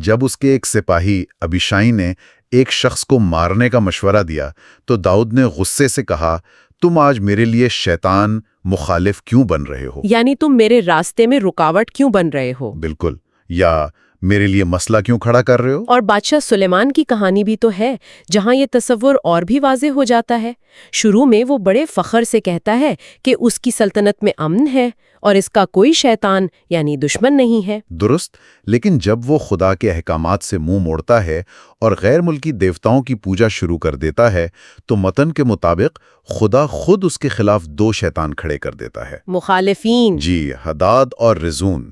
جب اس کے ایک سپاہی ابیشائی نے ایک شخص کو مارنے کا مشورہ دیا تو داؤد نے غصے سے کہا، تم آج میرے لیے شیطان مخالف کیوں بن رہے ہو؟ یعنی تم میرے راستے میں رکاوٹ کیوں بن رہے ہو؟ بالکل، یا میرے لیے مسئلہ کیوں کھڑا کر رہے ہو؟ اور بادشاہ سلیمان کی کہانی بھی تو ہے جہاں یہ تصور اور بھی واضح ہو جاتا ہے۔ شروع میں وہ بڑے فخر سے کہتا ہے کہ اس کی سلطنت میں امن ہے اور اس کا کوئی شیطان یعنی دشمن نہیں ہے۔ درست، لیکن جب وہ خدا کے احکامات سے منہ موڑتا ہے اور غیر ملکی دیوتاؤں کی پوجا شروع کر دیتا ہے تو متن کے مطابق خدا خود اس کے خلاف 2 شیطان کھڑے کر دیتا ہے۔ مخالفین۔ جی، حداد اور رزون۔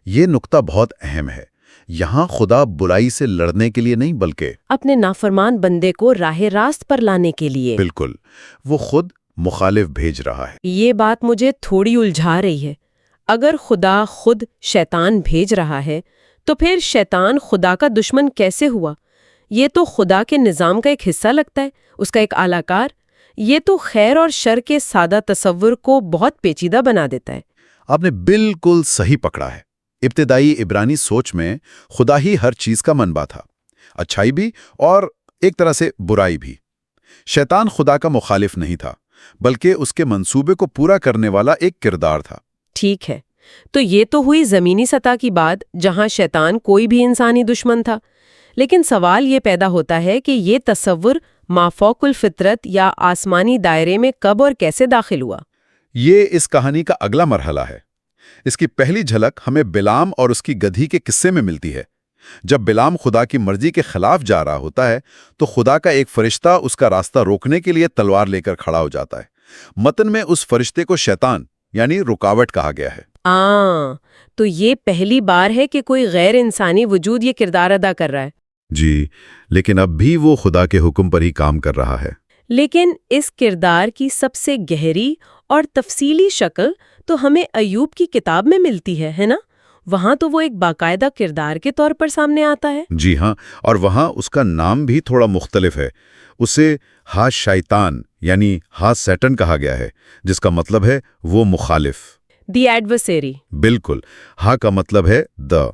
یہ نقطہ بہت اہم ہے۔ یہاں خدا برائی سے لڑنے کے لیے نہیں بلکہ اپنے نافرمان بندے کو راہ راست پر لانے کے لیے۔ بالکل، وہ خود مخالف بھیج رہا ہے۔ یہ بات مجھے تھوڑی الجھا رہی ہے۔ اگر خدا خود شیطان بھیج رہا ہے تو پھر شیطان خدا کا دشمن کیسے ہوا؟ یہ تو خدا کے نظام کا ایک حصہ لگتا ہے، اس کا ایک اعلی کار۔ یہ تو خیر اور شر کے سادہ تصور کو بہت پیچیدہ بنا دیتا ہے۔ آپ نے بالکل صحیح پکڑا ہے۔ ابتدائی عبرانی سوچ میں خدا ہی ہر چیز کا منبع تھا، اچھائی بھی اور ایک طرح سے برائی بھی۔ شیطان خدا کا مخالف نہیں تھا، بلکہ اس کے منصوبے کو پورا کرنے والا ایک کردار تھا۔ ٹھیک ہے، تو یہ تو ہوئی زمینی سطح کی بات جہاں شیطان کوئی بھی انسانی دشمن تھا، لیکن سوال یہ پیدا ہوتا ہے کہ یہ تصور مافوق الفطرت یا آسمانی دائرے میں کب اور کیسے داخل ہوا؟ یہ اس کہانی کا اگلا مرحلہ ہے۔ اس کی پہلی جھلک ہمیں بلعام اور اس کی گدھی کے قصے میں ملتی ہے۔ جب بلعام خدا کی مرضی کے خلاف جا رہا ہوتا ہے تو خدا کا ایک فرشتہ اس کا راستہ روکنے کے لیے تلوار لے کر کھڑا ہو جاتا ہے۔ متن میں اس فرشتے کو شیطان یعنی رکاوٹ کہا گیا ہے۔ تو یہ پہلی بار ہے کہ کوئی غیر انسانی وجود یہ کردار ادا کر رہا ہے۔ جی، لیکن اب بھی وہ خدا کے حکم پر ہی کام کر رہا ہے۔ لیکن اس کردار کی سب سے گہری اور تفصیلی شکل تو ہمیں ایوب کی کتاب میں ملتی ہے نا؟ وہاں تو وہ ایک باقاعدہ کردار کے طور پر سامنے آتا ہے۔ جی ہاں، اور وہاں اس کا نام بھی تھوڑا مختلف ہے۔ اسے ہا شیطان یعنی ہا سیٹن کہا گیا ہے، جس کا مطلب ہے وہ مخالف۔ دی ایڈورسری۔ بالکل، ہا کا مطلب ہے دا۔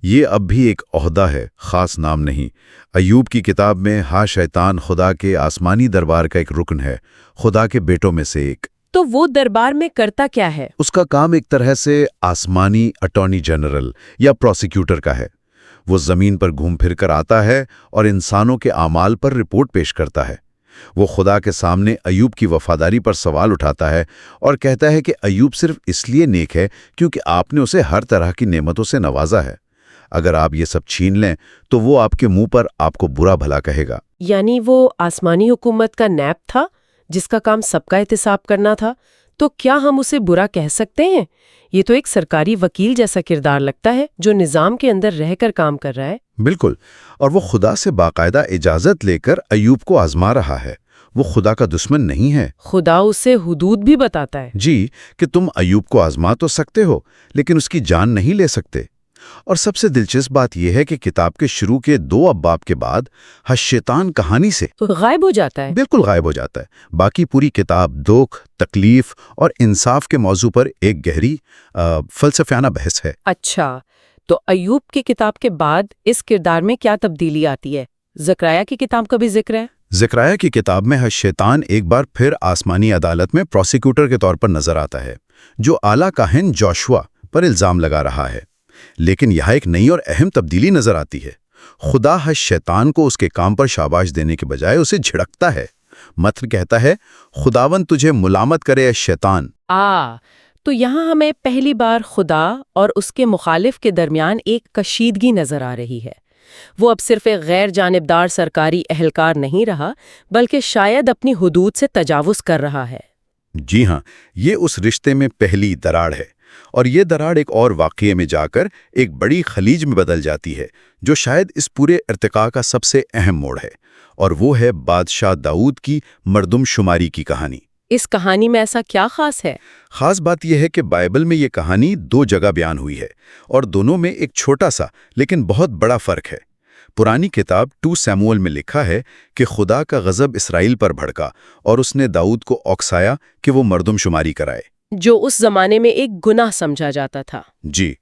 یہ اب بھی ایک عہدہ ہے، خاص نام نہیں۔ ایوب کی کتاب میں ہا شیطان خدا کے آسمانی دربار کا ایک رکن ہے، خدا کے بیٹوں میں سے ایک۔ تو وہ دربار میں کرتا کیا ہے؟ اس کا کام ایک طرح سے آسمانی اٹارنی جنرل یا پروسیکیوٹر کا ہے۔ وہ زمین پر گھوم پھر کر آتا ہے اور انسانوں کے اعمال پر رپورٹ پیش کرتا ہے۔ وہ خدا کے سامنے ایوب کی وفاداری پر سوال اٹھاتا ہے اور کہتا ہے کہ ایوب صرف اس لیے نیک ہے کیونکہ آپ نے اسے ہر طرح کی نعمتوں سے نوازا ہے۔ اگر آپ یہ سب چھین لیں تو وہ آپ کے منہ پر آپ کو برا بھلا کہے گا۔ یعنی وہ آسمانی حکومت کا نیب تھا جس کا کام سب کا احتساب کرنا تھا، تو کیا ہم اسے برا کہہ سکتے ہیں؟ یہ تو ایک سرکاری وکیل جیسا کردار لگتا ہے جو نظام کے اندر رہ کر کام کر رہا ہے۔ بالکل، اور وہ خدا سے باقاعدہ اجازت لے کر ایوب کو آزما رہا ہے۔ وہ خدا کا دشمن نہیں ہے۔ خدا اسے حدود بھی بتاتا ہے۔ جی، کہ تم ایوب کو آزما تو سکتے ہو لیکن اس کی جان نہیں لے سکتے۔ اور سب سے دلچسپ بات یہ ہے کہ کتاب کے شروع کے 2 ابواب کے بعد شیطان کہانی سے غائب ہو جاتا ہے۔ بالکل غائب ہو جاتا ہے۔ باقی پوری کتاب دکھ، تکلیف اور انصاف کے موضوع پر ایک گہری فلسفیانہ بحث ہے۔ اچھا، تو ایوب کی کتاب کے بعد اس کردار میں کیا تبدیلی آتی ہے؟ زکریا کی کتاب کا بھی ذکر ہے۔ زکریا کی کتاب میں شیطان ایک بار پھر آسمانی عدالت میں پروسیکیوٹر کے طور پر نظر آتا ہے، جو اعلیٰ کاہن جوشوا پر الزام لگا رہا ہے۔ لیکن یہاں ایک نئی اور اہم تبدیلی نظر آتی ہے۔ خدا شیطان کو اس کے کام پر شاباش دینے کے بجائے اسے جھڑکتا ہے۔ متن کہتا ہے، خداوند تجھے ملامت کرے اے شیطان۔ تو یہاں ہمیں پہلی بار خدا اور اس کے مخالف کے درمیان ایک کشیدگی نظر آ رہی ہے۔ وہ اب صرف ایک غیر جانبدار سرکاری اہلکار نہیں رہا، بلکہ شاید اپنی حدود سے تجاوز کر رہا ہے۔ جی ہاں، یہ اس رشتے میں پہلی دراڑ ہے، اور یہ دراڑ ایک اور واقعے میں جا کر ایک بڑی خلیج میں بدل جاتی ہے، جو شاید اس پورے ارتقاء کا سب سے اہم موڑ ہے، اور وہ ہے بادشاہ داؤد کی مردم شماری کی کہانی۔ اس کہانی میں ایسا کیا خاص ہے؟ خاص بات یہ ہے کہ بائبل میں یہ کہانی 2 جگہ بیان ہوئی ہے، اور دونوں میں ایک چھوٹا سا لیکن بہت بڑا فرق ہے۔ پرانی کتاب 2 سیموئل میں لکھا ہے کہ خدا کا غضب اسرائیل پر بھڑکا اور اس نے داؤد کو اوکسایا کہ وہ مردم شماری کرائے، جو اس زمانے میں ایک گناہ سمجھا جاتا تھا۔ جی،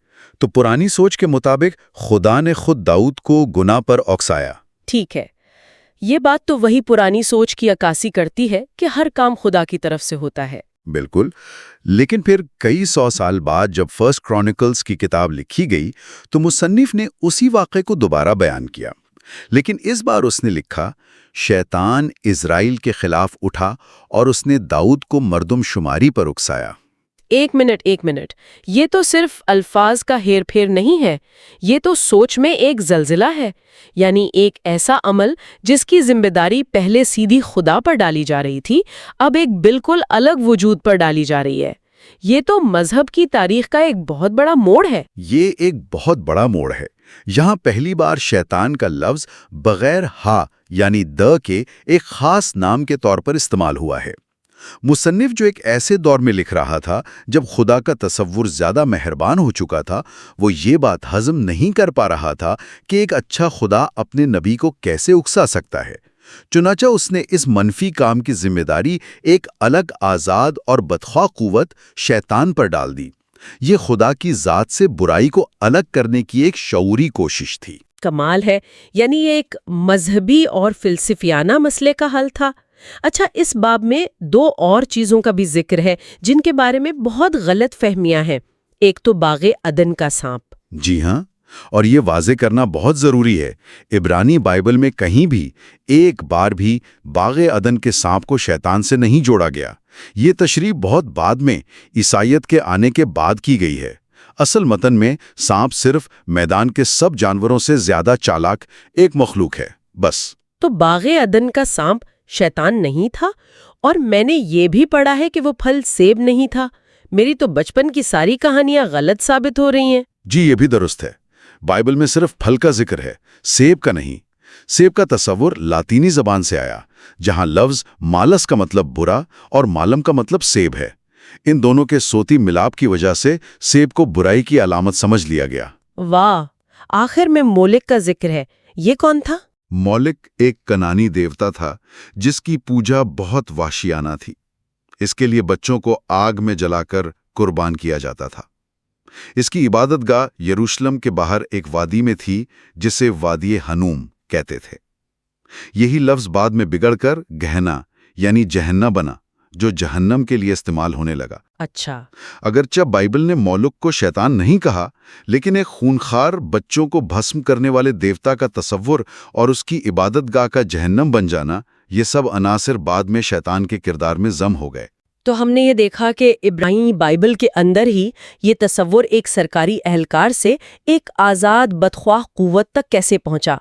تو پرانی سوچ کے مطابق خدا نے خود داؤد کو گناہ پر اوکسایا۔ ٹھیک ہے، یہ بات تو وہی پرانی سوچ کی عکاسی کرتی ہے کہ ہر کام خدا کی طرف سے ہوتا ہے۔ بالکل، لیکن پھر کئی 100 سال بعد جب فرسٹ کرونیکلز کی کتاب لکھی گئی تو مصنف نے اسی واقعے کو دوبارہ بیان کیا، لیکن اس بار اس نے لکھا شیطان اسرائیل کے خلاف اٹھا اور اس نے داؤد کو مردم شماری پر اکسایا۔ ایک منٹ، یہ تو صرف الفاظ کا ہیر پھیر نہیں ہے، یہ تو سوچ میں ایک زلزلہ ہے، یعنی ایک ایسا عمل جس کی ذمہ داری پہلے سیدھی خدا پر ڈالی جا رہی تھی، اب ایک بالکل الگ وجود پر ڈالی جا رہی ہے۔ یہ تو مذہب کی تاریخ کا ایک بہت بڑا موڑ ہے۔ یہ ایک بہت بڑا موڑ ہے۔ یہاں پہلی بار شیطان کا لفظ بغیر ہا یعنی د کے ایک خاص نام کے طور پر استعمال ہوا ہے۔ مصنف جو ایک ایسے دور میں لکھ رہا تھا جب خدا کا تصور زیادہ مہربان ہو چکا تھا، وہ یہ بات ہضم نہیں کر پا رہا تھا کہ ایک اچھا خدا اپنے نبی کو کیسے اکسا سکتا ہے۔ چنانچہ اس نے اس منفی کام کی ذمہ داری ایک الگ آزاد اور بدخواہ قوت شیطان پر ڈال دی۔ یہ خدا کی ذات سے برائی کو الگ کرنے کی ایک شعوری کوشش تھی۔ کمال ہے، یعنی یہ ایک مذہبی اور فلسفیانہ مسئلے کا حل تھا۔ اچھا، اس باب میں 2 اور چیزوں کا بھی ذکر ہے جن کے بارے میں بہت غلط فہمیاں ہیں۔ ایک تو باغ عدن کا سانپ۔ جی ہاں، اور یہ واضح کرنا بہت ضروری ہے۔ عبرانی بائبل میں کہیں بھی ایک بار بھی باغ عدن کے سانپ کو شیطان سے نہیں جوڑا گیا۔ یہ تشریح بہت بعد میں عیسائیت کے آنے کے بعد کی گئی ہے۔ اصل متن میں سانپ صرف میدان کے سب جانوروں سے زیادہ چالاک ایک مخلوق ہے، بس۔ تو باغ عدن کا سانپ شیطان نہیں تھا، اور میں نے یہ بھی پڑھا ہے کہ وہ پھل سیب نہیں تھا۔ میری تو بچپن کی ساری کہانیاں غلط ثابت ہو رہی ہیں۔ جی، یہ بھی درست ہے۔ بائبل میں صرف پھل کا ذکر ہے، سیب کا نہیں۔ سیب کا تصور لاطینی زبان سے آیا، جہاں لفظ مالس کا مطلب برا اور مالم کا مطلب سیب ہے۔ ان دونوں کے صوتی ملاپ کی وجہ سے سیب کو برائی کی علامت سمجھ لیا گیا۔ واہ، آخر میں مولک کا ذکر ہے۔ یہ کون تھا؟ مولک ایک کنانی دیوتا تھا جس کی پوجا بہت وحشیانہ تھی۔ اس کے لیے بچوں کو آگ میں جلا کر قربان کیا جاتا تھا۔ اس کی عبادت گاہ یروشلم کے باہر ایک وادی میں تھی جسے وادی ہنوم کہتے تھے۔ یہی لفظ بعد میں بگڑ کر گہنا یعنی جہنم بنا، جو جہنم کے لیے استعمال ہونے لگا۔ اچھا، اگرچہ بائبل نے مولک کو شیطان نہیں کہا، لیکن ایک خونخوار بچوں کو بھسم کرنے والے دیوتا کا تصور اور اس کی عبادت گاہ کا جہنم بن جانا، یہ سب عناصر بعد میں شیطان کے کردار میں ضم ہو گئے۔ تو ہم نے یہ دیکھا کہ عبرانی بائبل کے اندر ہی یہ تصور ایک سرکاری اہلکار سے ایک آزاد بدخواہ قوت تک کیسے پہنچا۔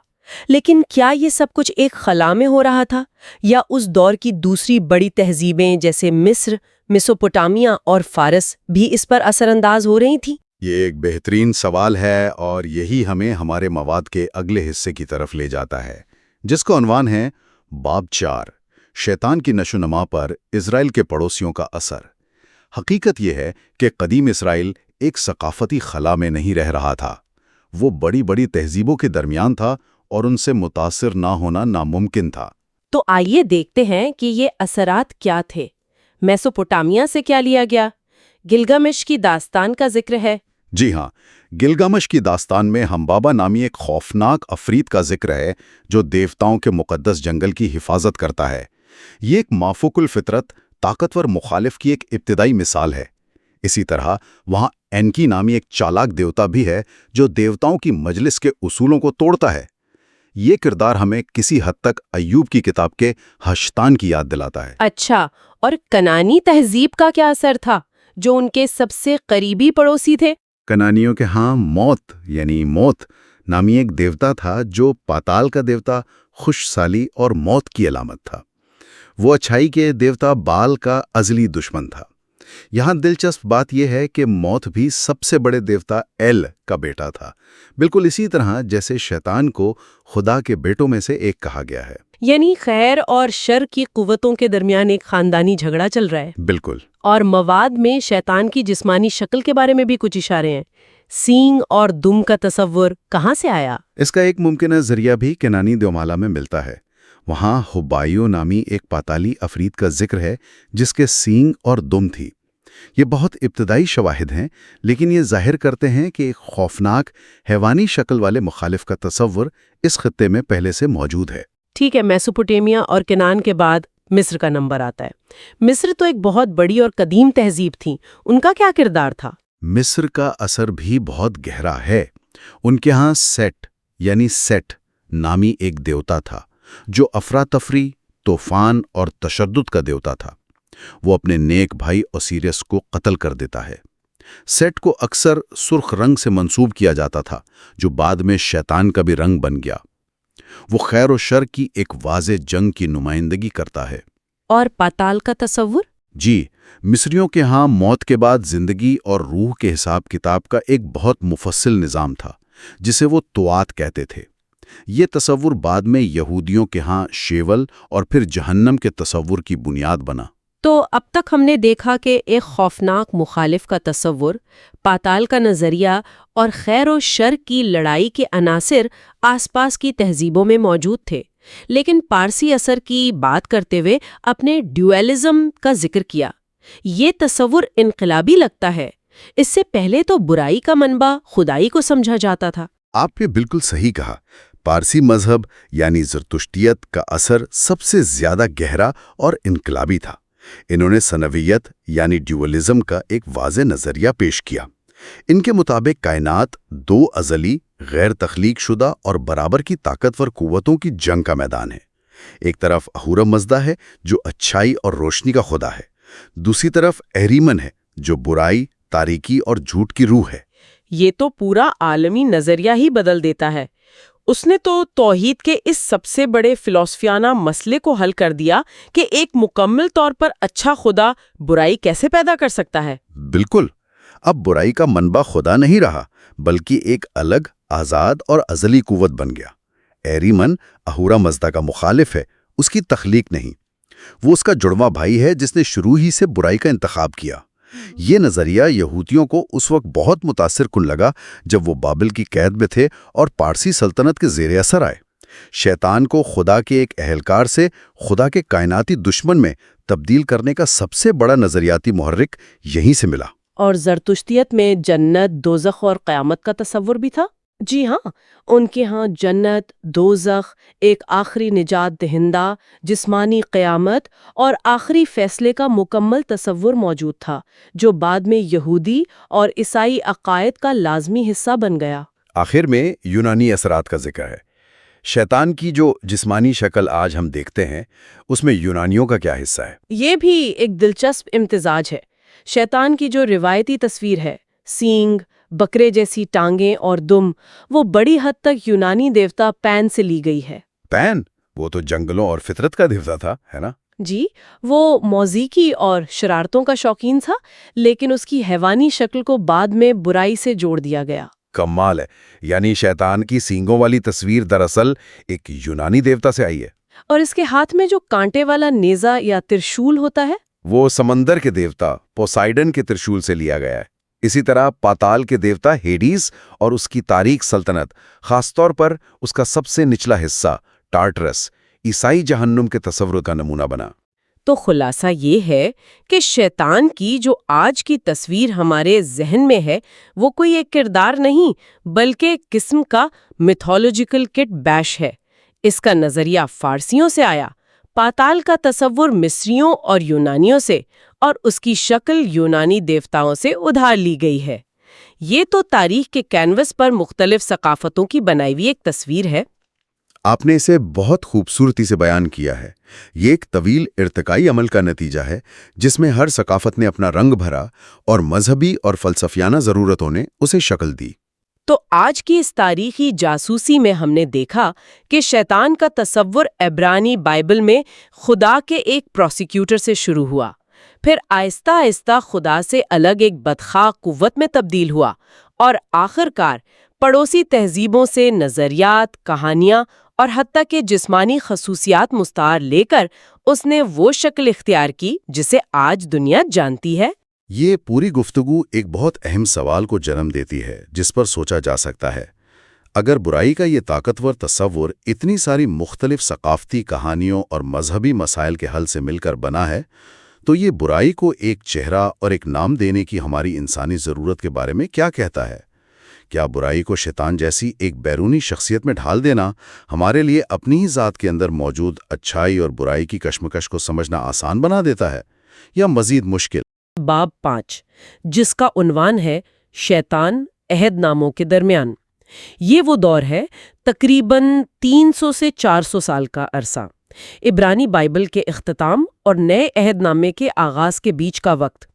لیکن کیا یہ سب کچھ ایک خلا میں ہو رہا تھا، یا اس دور کی دوسری بڑی تہذیبیں جیسے مصر، میسوپوٹامیا اور فارس بھی اس پر اثر انداز ہو رہی تھیں؟ یہ ایک بہترین سوال ہے، اور یہی ہمیں ہمارے مواد کے اگلے حصے کی طرف لے جاتا ہے، جس کا عنوان ہے باب 4، شیطان کی نشوونما پر اسرائیل کے پڑوسیوں کا اثر۔ حقیقت یہ ہے کہ قدیم اسرائیل ایک ثقافتی خلا میں نہیں رہ رہا تھا، وہ بڑی بڑی تہذیبوں کے درمیان تھا اور ان سے متاثر نہ ہونا ناممکن تھا۔ تو آئیے دیکھتے ہیں کہ یہ اثرات کیا تھے۔ میسوپوٹامیا سے کیا لیا گیا؟ گلگامش کی داستان کا ذکر ہے۔ جی ہاں، گلگامش کی داستان میں ہمبابا نامی ایک خوفناک عفریت کا ذکر ہے جو دیوتاؤں کے مقدس جنگل کی حفاظت کرتا ہے۔ یہ ایک مافوق الفطرت طاقتور مخالف کی ایک ابتدائی مثال ہے۔ اسی طرح وہاں اینکی نامی ایک چالاک دیوتا بھی ہے جو دیوتاؤں کی مجلس کے اصولوں کو توڑتا ہے۔ یہ کردار ہمیں کسی حد تک ایوب کی کتاب کے حشتان کی یاد دلاتا ہے۔ اچھا، اور کنانی تہذیب کا کیا اثر تھا جو ان کے سب سے قریبی پڑوسی تھے؟ کنانیوں کے ہاں موت یعنی موت نامی ایک دیوتا تھا جو پاتال کا دیوتا، خوش سالی اور موت کی علامت تھا۔ وہ اچھائی کے دیوتا بال کا ازلی دشمن تھا۔ یہاں دلچسپ بات یہ ہے کہ موت بھی سب سے بڑے دیوتا ایل کا بیٹا تھا، بالکل اسی طرح جیسے شیطان کو خدا کے بیٹوں میں سے ایک کہا گیا ہے۔ یعنی خیر اور شر کی قوتوں کے درمیان ایک خاندانی جھگڑا چل رہا ہے۔ بالکل۔ اور مواد میں شیطان کی جسمانی شکل کے بارے میں بھی کچھ اشارے ہیں۔ سینگ اور دم کا تصور کہاں سے آیا؟ اس کا ایک ممکنہ ذریعہ بھی کنانی دیومالا میں ملتا ہے۔ وہاں ہبائیو نامی ایک پاتالی عفریت کا ذکر ہے جس کے سینگ اور دم تھی۔ یہ بہت ابتدائی شواہد ہیں، لیکن یہ ظاہر کرتے ہیں کہ ایک خوفناک حیوانی شکل والے مخالف کا تصور اس خطے میں پہلے سے موجود ہے۔ ٹھیک ہے، میسوپوٹیمیا اور کنعان کے بعد مصر کا نمبر آتا ہے۔ مصر تو ایک بہت بڑی اور قدیم تہذیب تھی، ان کا کیا کردار تھا؟ مصر کا اثر بھی بہت گہرا ہے۔ ان کے ہاں سیٹ نامی ایک دیوتا تھا جو افراتفری، طوفان اور تشدد کا دیوتا تھا۔ وہ اپنے نیک بھائی اوسیرس کو قتل کر دیتا ہے۔ سیٹ کو اکثر سرخ رنگ سے منسوب کیا جاتا تھا جو بعد میں شیطان کا بھی رنگ بن گیا۔ وہ خیر و شر کی ایک واضح جنگ کی نمائندگی کرتا ہے۔ اور پاتال کا تصور؟ جی، مصریوں کے ہاں موت کے بعد زندگی اور روح کے حساب کتاب کا ایک بہت مفصل نظام تھا جسے وہ توات کہتے تھے۔ یہ تصور بعد میں یہودیوں کے ہاں شیول اور پھر جہنم کے تصور کی بنیاد بنا۔ تو اب تک ہم نے دیکھا کہ ایک خوفناک مخالف کا تصور، پاتال کا نظریہ اور خیر و شر کی لڑائی کے عناصر آس پاس کی تہذیبوں میں موجود تھے، لیکن پارسی اثر کی بات کرتے ہوئے اپنے ڈیویلزم کا ذکر کیا۔ یہ تصور انقلابی لگتا ہے۔ اس سے پہلے تو برائی کا منبع خدائی کو سمجھا جاتا تھا۔ آپ نے بالکل صحیح کہا۔ پارسی مذہب یعنی زرتشتیت کا اثر سب سے زیادہ گہرا اور انقلابی تھا۔ انہوں نے ثنویت یعنی ڈیولیزم کا ایک واضح نظریہ پیش کیا۔ ان کے مطابق کائنات دو ازلی، غیر تخلیق شدہ اور برابر کی طاقتور قوتوں کی جنگ کا میدان ہے۔ ایک طرف اہورا مزدا ہے جو اچھائی اور روشنی کا خدا ہے، دوسری طرف اہریمن ہے جو برائی، تاریکی اور جھوٹ کی روح ہے۔ یہ تو پورا عالمی نظریہ ہی بدل دیتا ہے۔ اس نے تو توحید کے اس سب سے بڑے فلسفیانہ مسئلے کو حل کر دیا کہ ایک مکمل طور پر اچھا خدا برائی کیسے پیدا کر سکتا ہے۔ بالکل، اب برائی کا منبع خدا نہیں رہا بلکہ ایک الگ، آزاد اور ازلی قوت بن گیا۔ اہریمن اہورا مزدا کا مخالف ہے، اس کی تخلیق نہیں، وہ اس کا جڑواں بھائی ہے جس نے شروع ہی سے برائی کا انتخاب کیا۔ یہ نظریہ یہودیوں کو اس وقت بہت متاثر کن لگا جب وہ بابل کی قید میں تھے اور پارسی سلطنت کے زیر اثر آئے۔ شیطان کو خدا کے ایک اہلکار سے خدا کے کائناتی دشمن میں تبدیل کرنے کا سب سے بڑا نظریاتی محرک یہیں سے ملا۔ اور زرتشتیت میں جنت، دوزخ اور قیامت کا تصور بھی تھا؟ جی ہاں، ان کے ہاں جنت، دوزخ، ایک آخری نجات دہندہ، جسمانی قیامت اور آخری فیصلے کا مکمل تصور موجود تھا، جو بعد میں یہودی اور عیسائی عقائد کا لازمی حصہ بن گیا۔ آخر میں یونانی اثرات کا ذکر ہے۔ شیطان کی جو جسمانی شکل آج ہم دیکھتے ہیں، اس میں یونانیوں کا کیا حصہ ہے؟ یہ بھی ایک دلچسپ امتزاج ہے۔ شیطان کی جو روایتی تصویر ہے، سینگ، بکرے جیسی ٹانگیں اور دم، وہ بڑی حد تک یونانی دیوتا پین سے لی گئی ہے۔ پین؟ وہ تو جنگلوں اور فطرت کا دیوتا تھا، ہے نا؟ جی، وہ موسیقی اور شرارتوں کا شوقین تھا، لیکن اس کی حیوانی شکل کو بعد میں برائی سے جوڑ دیا گیا۔ کمال ہے، یعنی شیطان کی سینگوں والی تصویر دراصل ایک یونانی دیوتا سے آئی ہے۔ اور اس کے ہاتھ میں جو کانٹے والا نیزہ یا ترشول ہوتا ہے، وہ سمندر کے دیوتا پوسائیڈن کے ترشول سے لیا گیا ہے۔ اسی طرح پاتال کے دیوتا ہیڈیز اور اس کی تاریک سلطنت، خاص طور پر اس کا سب سے نچلا حصہ ٹارٹرس، عیسائی جہنم کے تصور کا نمونہ بنا۔ تو خلاصہ یہ ہے کہ شیطان کی جو آج کی تصویر ہمارے ذہن میں ہے، وہ کوئی ایک کردار نہیں بلکہ ایک قسم کا میتھولوجیکل کٹ بیش ہے۔ اس کا نظریہ فارسیوں سے آیا، پاتال کا تصور مصریوں اور یونانیوں سے، اور اس کی شکل یونانی دیوتاؤں سے ادھار لی گئی ہے۔ یہ تو تاریخ کے کینوس پر مختلف ثقافتوں کی بنائی ہوئی ایک تصویر ہے۔ آپ نے اسے بہت خوبصورتی سے بیان کیا ہے۔ یہ ایک طویل ارتقائی عمل کا نتیجہ ہے جس میں ہر ثقافت نے اپنا رنگ بھرا اور مذہبی اور فلسفیانہ ضرورتوں نے اسے شکل دی۔ تو آج کی اس تاریخی جاسوسی میں ہم نے دیکھا کہ شیطان کا تصور عبرانی بائبل میں خدا کے ایک پروسیکیوٹر سے شروع ہوا، پھر آہستہ آہستہ خدا سے الگ ایک بدخواہ قوت میں تبدیل ہوا، اور آخر کار پڑوسی تہذیبوں سے نظریات، کہانیاں اور حتیٰ کہ جسمانی خصوصیات مستعار لے کر اس نے وہ شکل اختیار کی جسے آج دنیا جانتی ہے۔ یہ پوری گفتگو ایک بہت اہم سوال کو جنم دیتی ہے جس پر سوچا جا سکتا ہے۔ اگر برائی کا یہ طاقتور تصور اتنی ساری مختلف ثقافتی کہانیوں اور مذہبی مسائل کے حل سے مل کر بنا ہے، تو یہ برائی کو ایک چہرہ اور ایک نام دینے کی ہماری انسانی ضرورت کے بارے میں کیا کہتا ہے؟ کیا برائی کو شیطان جیسی ایک بیرونی شخصیت میں ڈھال دینا ہمارے لیے اپنی ہی ذات کے اندر موجود اچھائی اور برائی کی کشمکش کو سمجھنا آسان بنا دیتا ہے یا مزید مشکل؟ باب 5 جس کا عنوان ہے شیطان عہد ناموں کے درمیان، یہ وہ دور ہے تقریباً 300 سے 400 سال کا عرصہ، عبرانی بائبل کے اختتام اور نئے عہد نامے کے آغاز کے بیچ کا وقت۔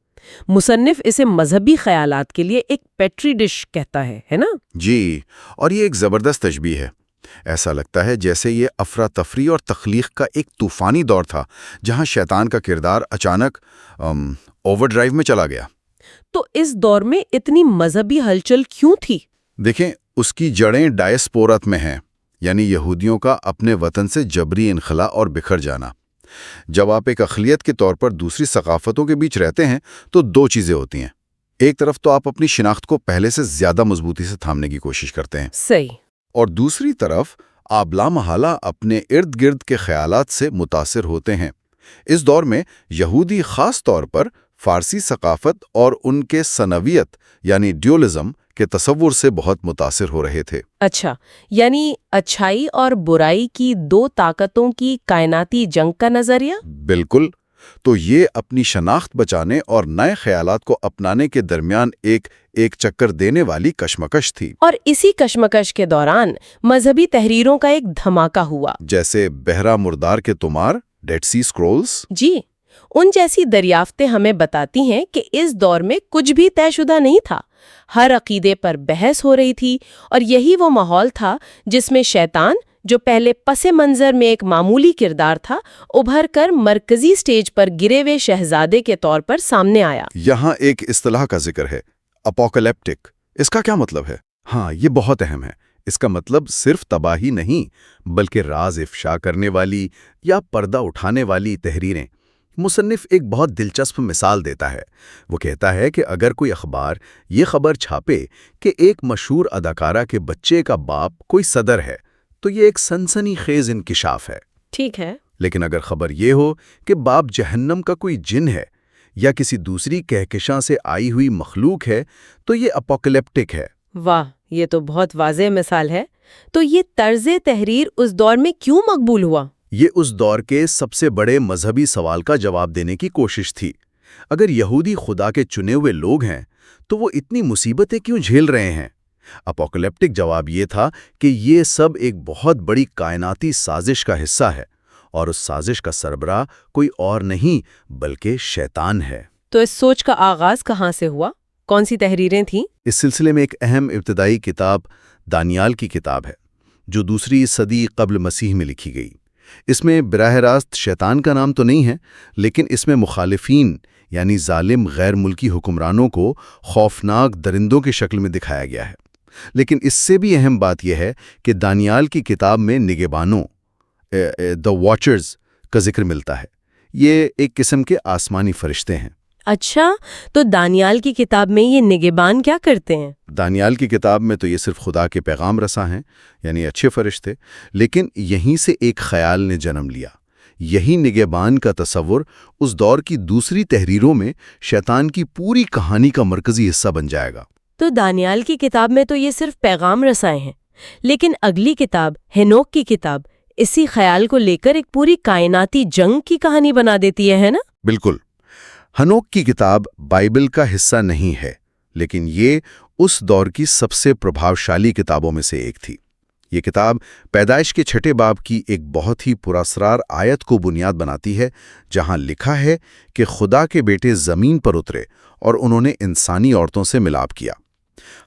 مصنف اسے مذہبی خیالات کے لیے ایک پیٹری ڈش کہتا ہے نا؟ جی، اور یہ ایک زبردست تشبیہ ہے۔ ایسا لگتا ہے جیسے یہ افراتفری اور تخلیق کا ایک طوفانی دور تھا جہاں شیطان کا کردار اچانک اوور ڈرائیو میں چلا گیا۔ تو اس دور میں اتنی مذہبی ہلچل کیوں تھی؟ دیکھیں، اس کی جڑیں ڈائسپورت میں ہیں، یعنی یہودیوں کا اپنے وطن سے جبری انخلا اور بکھر جانا۔ جب آپ ایک اقلیت کے طور پر دوسری ثقافتوں کے بیچ رہتے ہیں تو دو چیزیں ہوتی ہیں۔ ایک طرف تو آپ اپنی شناخت کو پہلے سے زیادہ مضبوطی سے تھامنے کی کوشش کرتے ہیں، صحیح، اور دوسری طرف آپ لامحالہ اپنے ارد گرد کے خیالات سے متاثر ہوتے ہیں۔ اس دور میں یہودی خاص طور پر فارسی ثقافت اور ان کے ثنویت یعنی ڈیولزم کے تصور سے بہت متاثر ہو رہے تھے۔ اچھا، یعنی اچھائی اور برائی کی دو طاقتوں کی کائناتی جنگ کا نظریہ؟ بالکل۔ تو یہ اپنی شناخت بچانے اور نئے خیالات کو اپنانے کے درمیان ایک چکر دینے والی کشمکش تھی۔ اور اسی کشمکش کے دوران مذہبی تحریروں کا ایک دھماکہ ہوا، جیسے بحرہ مردار کے تمار، ڈیڈ سی اسکرولز۔ جی، ان جیسی دریافتیں ہمیں بتاتی ہیں کہ اس دور میں کچھ بھی طے شدہ نہیں تھا، ہر عقیدے پر بحث ہو رہی تھی، اور یہی وہ ماحول تھا جس میں شیطان، جو پہلے پس منظر میں ایک معمولی کردار تھا، ابھر کر مرکزی سٹیج پر گرے ہوئے شہزادے کے طور پر سامنے آیا۔ یہاں ایک اصطلاح کا ذکر ہے، اپوکلیپٹک۔ اس کا کیا مطلب ہے؟ ہاں، یہ بہت اہم ہے۔ اس کا مطلب صرف تباہی نہیں، بلکہ راز افشا کرنے والی یا پردہ اٹھانے والی تحریریں۔ مصنف ایک بہت دلچسپ مثال دیتا ہے۔ وہ کہتا ہے کہ اگر کوئی اخبار یہ خبر چھاپے کہ ایک مشہور اداکارہ کے بچے کا باپ کوئی صدر ہے، تو یہ ایک سنسنی خیز انکشاف ہے۔ ٹھیک ہے، لیکن اگر خبر یہ ہو کہ باپ جہنم کا کوئی جن ہے یا کسی دوسری کہکشاں سے آئی ہوئی مخلوق ہے، تو یہ اپوکلیپٹک ہے۔ واہ، یہ تو بہت واضح مثال ہے۔ تو یہ طرز تحریر اس دور میں کیوں مقبول ہوا؟ یہ اس دور کے سب سے بڑے مذہبی سوال کا جواب دینے کی کوشش تھی۔ اگر یہودی خدا کے چنے ہوئے لوگ ہیں تو وہ اتنی مصیبتیں کیوں جھیل رہے ہیں؟ اپوکلیپٹک جواب یہ تھا کہ یہ سب ایک بہت بڑی کائناتی سازش کا حصہ ہے، اور اس سازش کا سربراہ کوئی اور نہیں بلکہ شیطان ہے۔ تو اس سوچ کا آغاز کہاں سے ہوا؟ کون سی تحریریں تھیں؟ اس سلسلے میں ایک اہم ابتدائی کتاب دانیال کی کتاب ہے، جو 2 صدی قبل مسیح میں لکھی گئی۔ اس میں براہ راست شیطان کا نام تو نہیں ہے، لیکن اس میں مخالفین یعنی ظالم غیر ملکی حکمرانوں کو خوفناک درندوں کی شکل میں دکھایا گیا ہے۔ لیکن اس سے بھی اہم بات یہ ہے کہ دانیال کی کتاب میں نگہبانوں دا واچرز کا ذکر ملتا ہے۔ یہ ایک قسم کے آسمانی فرشتے ہیں۔ اچھا، تو دانیال کی کتاب میں یہ نگہبان کیا کرتے ہیں؟ دانیال کی کتاب میں تو یہ صرف خدا کے پیغام رساں ہیں، یعنی اچھے فرشتے، لیکن یہیں سے ایک خیال نے جنم لیا۔ یہی نگہبان کا تصور اس دور کی دوسری تحریروں میں شیطان کی پوری کہانی کا مرکزی حصہ بن جائے گا۔ تو دانیال کی کتاب میں تو یہ صرف پیغام رسائے ہیں، لیکن اگلی کتاب ہینوک کی کتاب اسی خیال کو لے کر ایک پوری کائناتی جنگ کی کہانی بنا دیتی ہے نا؟ بالکل۔ ہنوک کی کتاب بائبل کا حصہ نہیں ہے، لیکن یہ اس دور کی سب سے پربھاوشالی کتابوں میں سے ایک تھی۔ یہ کتاب پیدائش کے 6 باب کی ایک بہت ہی پراسرار آیت کو بنیاد بناتی ہے، جہاں لکھا ہے کہ خدا کے بیٹے زمین پر اترے اور انہوں نے انسانی عورتوں سے ملاپ کیا۔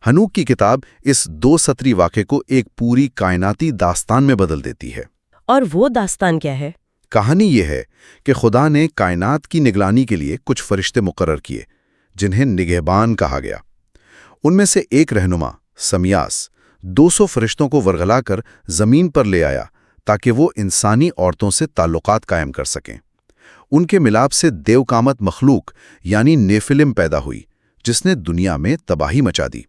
ہنوک کی کتاب اس 2 سطری واقعے کو ایک پوری کائناتی داستان میں بدل دیتی ہے۔ اور وہ داستان کیا ہے؟ کہانی یہ ہے کہ خدا نے کائنات کی نگرانی کے لیے کچھ فرشتے مقرر کیے، جنہیں نگہبان کہا گیا۔ ان میں سے ایک رہنما سمیاس 200 فرشتوں کو ورغلا کر زمین پر لے آیا تاکہ وہ انسانی عورتوں سے تعلقات قائم کر سکیں۔ ان کے ملاپ سے دیوکامت مخلوق یعنی نیفلم پیدا ہوئی، جس نے دنیا میں تباہی مچا دی۔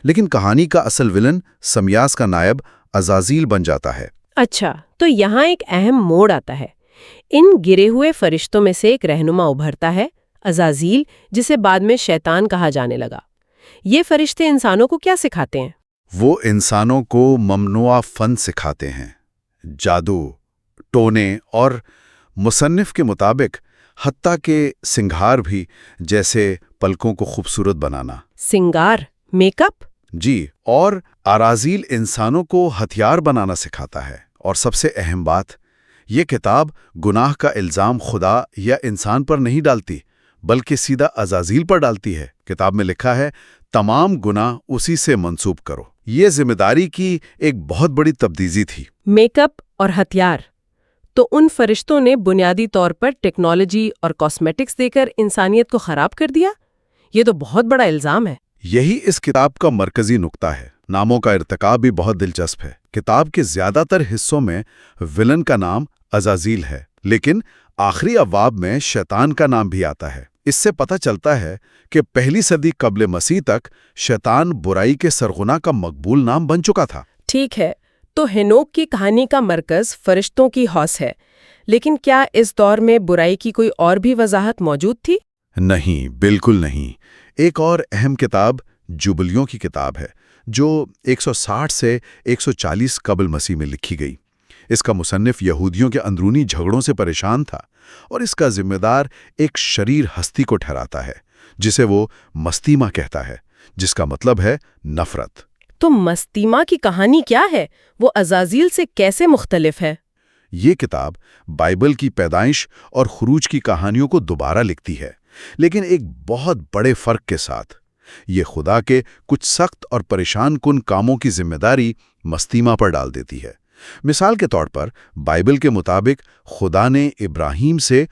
لیکن کہانی کا اصل ولن سمیاس کا نائب عزازیل بن جاتا ہے۔ اچھا، تو یہاں ایک اہم موڑ آتا ہے۔ ان گرے ہوئے فرشتوں میں سے ایک رہنما ابھرتا ہے، عزازیل، جسے بعد میں شیطان کہا جانے لگا۔ یہ فرشتے انسانوں کو کیا سکھاتے ہیں؟ وہ انسانوں کو ممنوعہ فن سکھاتے ہیں، جادو، ٹونے اور مصنف کے مطابق حتیٰ کہ سنگھار بھی، جیسے پلکوں کو خوبصورت بنانا۔ سنگار، میک اپ؟ جی، اور آرازیل انسانوں کو ہتھیار بنانا سکھاتا ہے۔ اور سب سے اہم بات، یہ کتاب گناہ کا الزام خدا یا انسان پر نہیں ڈالتی، بلکہ سیدھا عزازیل پر ڈالتی ہے۔ کتاب میں لکھا ہے، تمام گناہ اسی سے منسوب کرو۔ یہ ذمہ داری کی ایک بہت بڑی تبدیلی تھی۔ میک اپ اور ہتھیار، تو ان فرشتوں نے بنیادی طور پر ٹیکنالوجی اور کاسمیٹکس دے کر انسانیت کو خراب کر دیا؟ یہ تو بہت بڑا الزام ہے۔ یہی اس کتاب کا مرکزی نقطہ ہے۔ ناموں کا ارتکاب بھی بہت دلچسپ ہے۔ کتاب کے زیادہ تر حصوں میں ولن کا نام عزازیل ہے، لیکن آخری ابواب میں شیطان کا نام بھی آتا ہے۔ اس سے پتہ چلتا ہے کہ پہلی صدی قبل مسیح تک شیطان برائی کے سرغنہ کا مقبول نام بن چکا تھا۔ ٹھیک ہے، تو ہینوک کی کہانی کا مرکز فرشتوں کی ہوس ہے، لیکن کیا اس دور میں برائی کی کوئی اور بھی وضاحت موجود تھی؟ نہیں، بالکل نہیں۔ ایک اور اہم کتاب جوبلیوں کی کتاب ہے، جو 160 سے 140 قبل مسیح میں لکھی گئی۔ اس کا مصنف یہودیوں کے اندرونی جھگڑوں سے پریشان تھا، اور اس کا ذمہ دار ایک شریر ہستی کو ٹھہراتا ہے، جسے وہ مستیما کہتا ہے، جس کا مطلب ہے نفرت۔ تو مستیما کی کہانی کیا ہے؟ وہ عزازیل سے کیسے مختلف ہے؟ یہ کتاب بائبل کی پیدائش اور خروج کی کہانیوں کو دوبارہ لکھتی ہے، لیکن ایک بہت بڑے فرق کے ساتھ۔ یہ خدا کے کچھ سخت اور پریشان کن کاموں کی ذمہ داری مستیما پر ڈال دیتی ہے۔ مثال کے طور پر بائبل کے مطابق خدا نے ابراہیم سے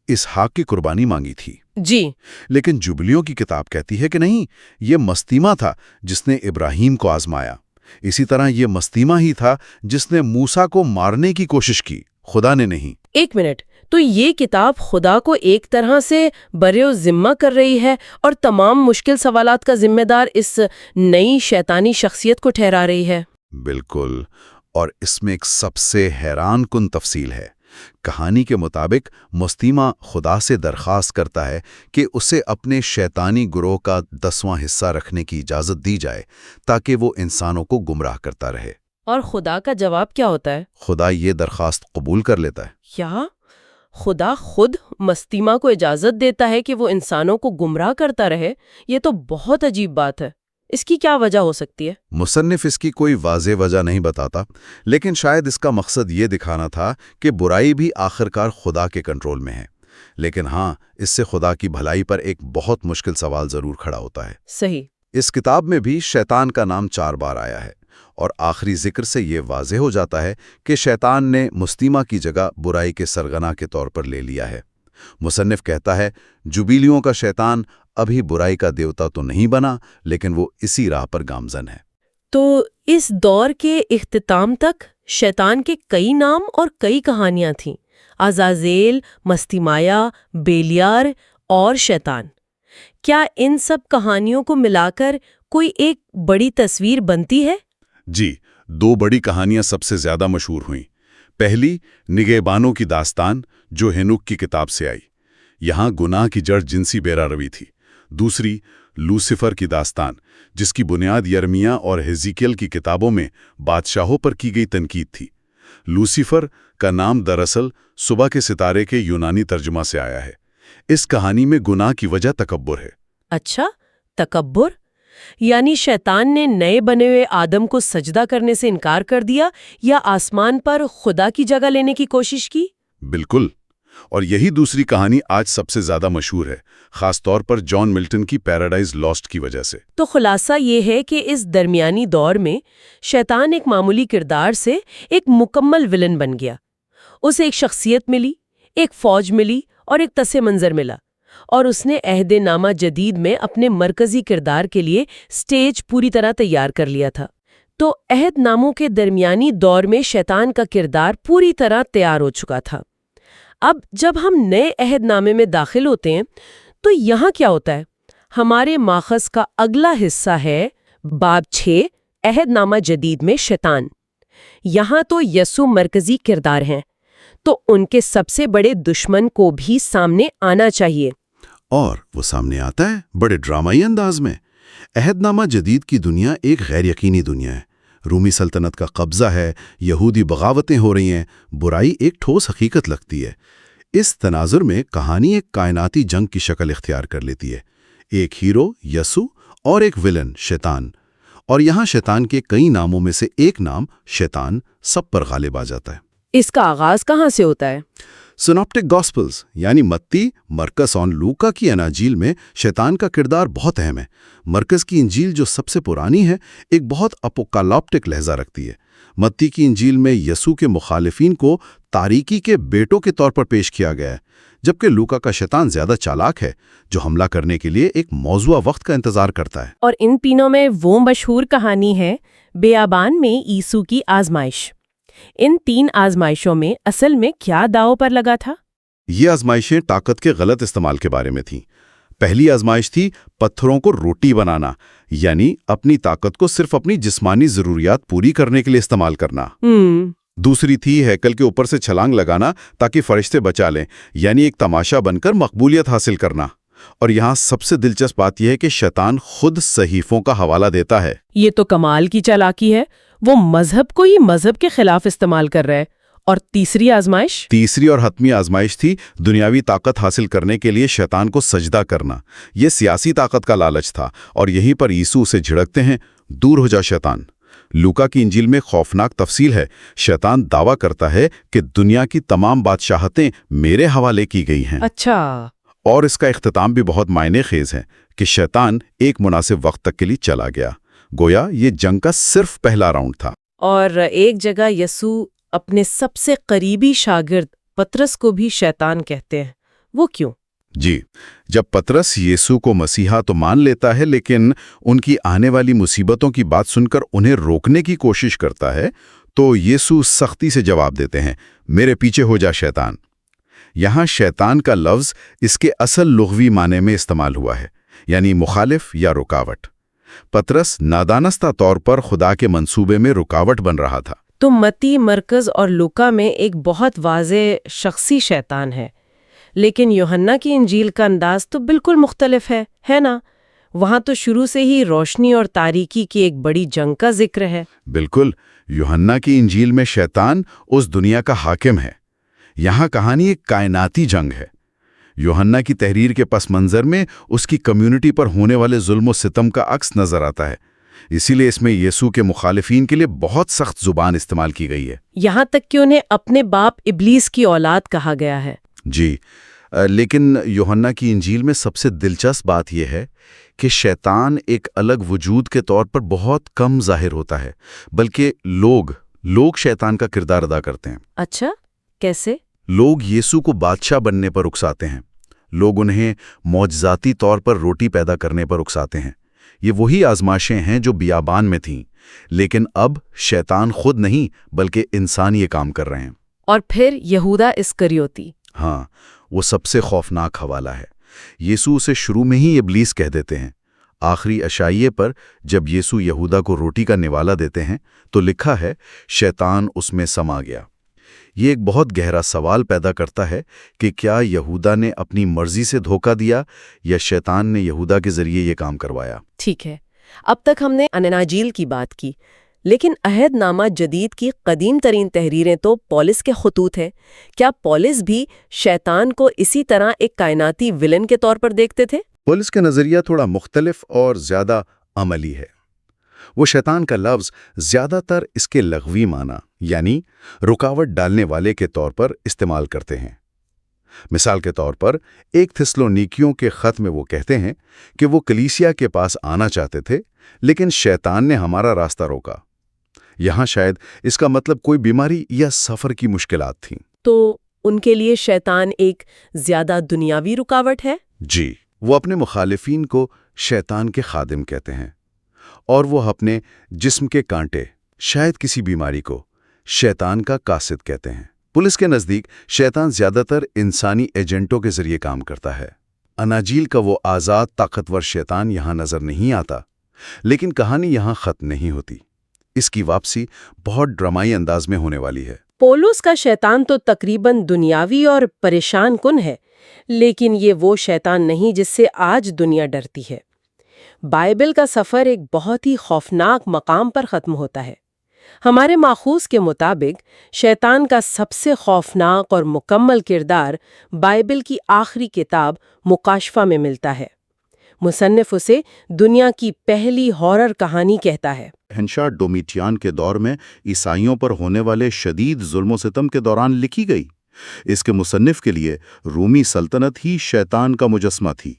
اسحاق کی قربانی مانگی تھی، جی، لیکن جوبلیوں کی کتاب کہتی ہے کہ نہیں، یہ مستیما تھا جس نے ابراہیم کو آزمایا۔ اسی طرح یہ مستیما ہی تھا جس نے موسیٰ کو مارنے کی کوشش کی، خدا نے نہیں۔ ایک منٹ، تو یہ کتاب خدا کو ایک طرح سے برے ذمہ کر رہی ہے اور تمام مشکل سوالات کا ذمہ دار اس نئی شیطانی شخصیت کو ٹھہرا رہی ہے۔ بالکل، اور اس میں ایک سب سے حیران کن تفصیل ہے۔ کہانی کے مطابق مستیما خدا سے درخواست کرتا ہے کہ اسے اپنے شیطانی گروہ کا 10واں حصہ رکھنے کی اجازت دی جائے تاکہ وہ انسانوں کو گمراہ کرتا رہے۔ اور خدا کا جواب کیا ہوتا ہے؟ خدا یہ درخواست قبول کر لیتا ہے۔ کیا خدا خود مستیما کو اجازت دیتا ہے کہ وہ انسانوں کو گمراہ کرتا رہے؟ یہ تو بہت عجیب بات ہے۔ اس کی کیا وجہ ہو سکتی ہے؟ مصنف اس کی کوئی واضح وجہ نہیں بتاتا، لیکن شاید اس کا مقصد یہ دکھانا تھا کہ برائی بھی آخرکار خدا کے کنٹرول میں ہے۔ لیکن ہاں، اس سے خدا کی بھلائی پر ایک بہت مشکل سوال ضرور کھڑا ہوتا ہے۔ صحیح۔ اس کتاب میں بھی شیطان کا نام 4 بار آیا ہے، اور آخری ذکر سے یہ واضح ہو جاتا ہے کہ شیطان نے مستیما کی جگہ برائی کے سرغنہ کے طور پر لے لیا ہے۔ مصنف کہتا ہے، جوبیلیوں کا شیطان ابھی برائی کا دیوتا تو نہیں بنا، لیکن وہ اسی راہ پر گامزن ہے۔ تو اس دور کے اختتام تک شیطان کے کئی نام اور کئی کہانیاں تھیں، عزازیل، مستیمایا، بیلیار اور شیطان۔ کیا ان سب کہانیوں کو ملا کر کوئی ایک بڑی تصویر بنتی ہے؟ جی، 2 بڑی کہانیاں سب سے زیادہ مشہور ہوئیں۔ پہلی نگہبانوں کی داستان، جو ہینوک کی کتاب سے آئی، یہاں گناہ کی جڑ جنسی بیرا روی تھی۔ دوسری لوسیفر کی داستان، جس کی بنیاد یرمیہ اور حزقیل کی کتابوں میں بادشاہوں پر کی گئی تنقید تھی۔ لوسیفر کا نام دراصل صبح کے ستارے کے یونانی ترجمہ سے آیا ہے۔ اس کہانی میں گناہ کی وجہ تکبر ہے۔ اچھا، تکبر؟ یعنی شیطان نے نئے بنے ہوئے آدم کو سجدہ کرنے سے انکار کر دیا یا آسمان پر خدا کی جگہ لینے کی کوشش کی؟ بالکل، اور یہی دوسری کہانی آج سب سے زیادہ مشہور ہے، خاص طور پر جان ملٹن کی پیراڈائز لاسٹ کی وجہ سے۔ تو خلاصہ یہ ہے کہ اس درمیانی دور میں شیطان ایک معمولی کردار سے ایک مکمل ولن بن گیا۔ اسے ایک شخصیت ملی، ایک فوج ملی اور ایک پس منظر ملا، اور اس نے عہد نامہ جدید میں اپنے مرکزی کردار کے لیے سٹیج پوری طرح تیار کر لیا تھا۔ تو عہد ناموں کے درمیانی دور میں شیطان کا کردار پوری طرح تیار ہو چکا تھا۔ اب جب ہم نئے عہد نامے میں داخل ہوتے ہیں تو یہاں کیا ہوتا ہے؟ ہمارے ماخذ کا اگلا حصہ ہے باب 6، عہد نامہ جدید میں شیطان۔ یہاں تو یسوع مرکزی کردار ہیں، تو ان کے سب سے بڑے دشمن کو بھی سامنے آنا چاہیے۔ اور وہ سامنے آتا ہے بڑے ڈرامائی انداز میں۔ عہد نامہ جدید کی دنیا ایک غیر یقینی دنیا ہے۔ رومی سلطنت کا قبضہ ہے، یہودی بغاوتیں ہو رہی ہیں، برائی ایک ٹھوس حقیقت لگتی ہے۔ اس تناظر میں کہانی ایک کائناتی جنگ کی شکل اختیار کر لیتی ہے۔ ایک ہیرو یسوع اور ایک ولن شیطان، اور یہاں شیطان کے کئی ناموں میں سے ایک نام شیطان سب پر غالب آ جاتا ہے۔ اس کا آغاز کہاں سے ہوتا ہے؟ سنوپٹک گاسپلز یعنی متی، مرکس اور لوکا کی اناجیل میں شیطان کا کردار بہت اہم ہے۔ مرکس کی انجیل جو سب سے پرانی ہے، ایک بہت اپوکالیپٹک لہجہ رکھتی ہے۔ متی کی انجیل میں یسوع کے مخالفین کو تاریکی کے بیٹوں کے طور پر پیش کیا گیا ہے، جبکہ لوکا کا شیطان زیادہ چالاک ہے، جو حملہ کرنے کے لیے ایک موزوں وقت کا انتظار کرتا ہے۔ اور ان تینوں میں وہ مشہور کہانی ہے بیابان میں یسوع کی آزمائش۔ ان 3 آزمائشوں میں اصل میں کیا داؤ پر لگا تھا؟ یہ آزمائشیں طاقت کے غلط استعمال کے بارے میں تھیں۔ پہلی آزمائش تھی پتھروں کو روٹی بنانا، یعنی اپنی طاقت کو صرف اپنی جسمانی ضروریات پوری کرنے کے لیے استعمال کرنا۔ دوسری تھی ہیکل کے اوپر سے چھلانگ لگانا تاکہ فرشتے بچا لیں، یعنی ایک تماشا بن کر مقبولیت حاصل کرنا۔ اور یہاں سب سے دلچسپ بات یہ ہے کہ شیطان خود صحیفوں کا حوالہ دیتا ہے۔ یہ تو کمال کی چالاکی ہے، وہ مذہب کو ہی مذہب کے خلاف استعمال کر رہا ہے۔ اور تیسری اور حتمی آزمائش تھی دنیاوی طاقت حاصل کرنے کے لیے شیطان کو سجدہ کرنا۔ یہ سیاسی طاقت کا لالچ تھا، اور یہیں پر یسوع سے جھڑکتے ہیں، دور ہو جا شیطان۔ لوکا کی انجیل میں خوفناک تفصیل ہے۔ شیطان دعویٰ کرتا ہے کہ دنیا کی تمام بادشاہتیں میرے حوالے کی گئی ہیں۔ اچھا۔ اور اس کا اختتام بھی بہت معنی خیز ہے کہ شیطان ایک مناسب وقت تک کے لیے چلا گیا، گویا یہ جنگ کا صرف پہلا راؤنڈ تھا۔ اور ایک جگہ یسوع اپنے سب سے قریبی شاگرد پطرس کو بھی شیطان کہتے ہیں، وہ کیوں؟ جی، جب پطرس یسوع کو مسیحا تو مان لیتا ہے، لیکن ان کی آنے والی مصیبتوں کی بات سن کر انہیں روکنے کی کوشش کرتا ہے، تو یسوع سختی سے جواب دیتے ہیں، میرے پیچھے ہو جا شیطان۔ یہاں شیطان کا لفظ اس کے اصل لغوی معنی میں استعمال ہوا ہے، یعنی مخالف یا رکاوٹ۔ پطرس نادانستہ طور پر خدا کے منصوبے میں رکاوٹ بن رہا تھا۔ تو متی، مرکز اور لوکا میں ایک بہت واضح شخصی شیطان ہے، لیکن یوحنا کی انجیل کا انداز تو بالکل مختلف ہے نا؟ وہاں تو شروع سے ہی روشنی اور تاریکی کی ایک بڑی جنگ کا ذکر ہے۔ بالکل، یوحنا کی انجیل میں شیطان اس دنیا کا حاکم ہے۔ یہاں کہانی ایک کائناتی جنگ ہے۔ یوحنا کی تحریر کے پس منظر میں اس کی کمیونٹی پر ہونے والے ظلم و ستم کا عکس نظر آتا ہے، اسی لیے اس میں یسوع کے مخالفین کے لیے بہت سخت زبان استعمال کی گئی ہے، یہاں تک کہ انہیں اپنے باپ ابلیس کی اولاد کہا گیا ہے۔ جی، لیکن یوحنا کی انجیل میں سب سے دلچسپ بات یہ ہے کہ شیطان ایک الگ وجود کے طور پر بہت کم ظاہر ہوتا ہے، بلکہ لوگ شیطان کا کردار ادا کرتے ہیں۔ اچھا، کیسے؟ لوگ یسوع کو بادشاہ بننے پر اکساتے ہیں، لوگ انہیں معجزاتی طور پر روٹی پیدا کرنے پر اکساتے ہیں۔ یہ وہی آزمائشیں ہیں جو بیابان میں تھیں، لیکن اب شیطان خود نہیں بلکہ انسان یہ کام کر رہے ہیں۔ اور پھر یہودا اسکریوتی۔ ہاں، وہ سب سے خوفناک حوالہ ہے۔ یسوع سے شروع میں ہی ابلیس کہہ دیتے ہیں۔ آخری عشائیے پر جب یسوع یہودا کو روٹی کا نوالا دیتے ہیں تو لکھا ہے، شیطان اس میں سما گیا۔ یہ ایک بہت گہرا سوال پیدا کرتا ہے کہ کیا یہودا نے اپنی مرضی سے دھوکہ دیا یا شیطان نے یہودا کے ذریعے یہ کام کروایا؟ ٹھیک ہے، اب تک ہم نے اناجیل کی بات کی، لیکن عہد نامہ جدید کی قدیم ترین تحریریں تو پولس کے خطوط ہیں۔ کیا پولس بھی شیطان کو اسی طرح ایک کائناتی ولن کے طور پر دیکھتے تھے؟ پولس کا نظریہ تھوڑا مختلف اور زیادہ عملی ہے۔ وہ شیطان کا لفظ زیادہ تر اس کے لغوی معنی یعنی رکاوٹ ڈالنے والے کے طور پر استعمال کرتے ہیں۔ مثال کے طور پر ایک تھسلونیکیوں کے خط میں وہ کہتے ہیں کہ وہ کلیسیا کے پاس آنا چاہتے تھے، لیکن شیطان نے ہمارا راستہ روکا۔ یہاں شاید اس کا مطلب کوئی بیماری یا سفر کی مشکلات تھیں۔ تو ان کے لیے شیطان ایک زیادہ دنیاوی رکاوٹ ہے؟ جی، وہ اپنے مخالفین کو شیطان کے خادم کہتے ہیں، اور وہ اپنے جسم کے کانٹے، شاید کسی بیماری کو، شیطان کا قاصد کہتے ہیں۔ پولیس کے نزدیک شیطان زیادہ تر انسانی ایجنٹوں کے ذریعے کام کرتا ہے۔ اناجیل کا وہ آزاد طاقتور شیطان یہاں نظر نہیں آتا، لیکن کہانی یہاں ختم نہیں ہوتی۔ اس کی واپسی بہت ڈرامائی انداز میں ہونے والی ہے۔ پولس کا شیطان تو تقریباً دنیاوی اور پریشان کن ہے، لیکن یہ وہ شیطان نہیں جس سے آج دنیا ڈرتی ہے۔ بائبل کا سفر ایک بہت ہی خوفناک مقام پر ختم ہوتا ہے۔ ہمارے ماخوذ کے مطابق شیطان کا سب سے خوفناک اور مکمل کردار بائبل کی آخری کتاب مکاشفہ میں ملتا ہے۔ مصنف اسے دنیا کی پہلی ہارر کہانی کہتا ہے۔ شہنشاہ ڈومیٹیان کے دور میں عیسائیوں پر ہونے والے شدید ظلم و ستم کے دوران لکھی گئی۔ اس کے مصنف کے لیے رومی سلطنت ہی شیطان کا مجسمہ تھی۔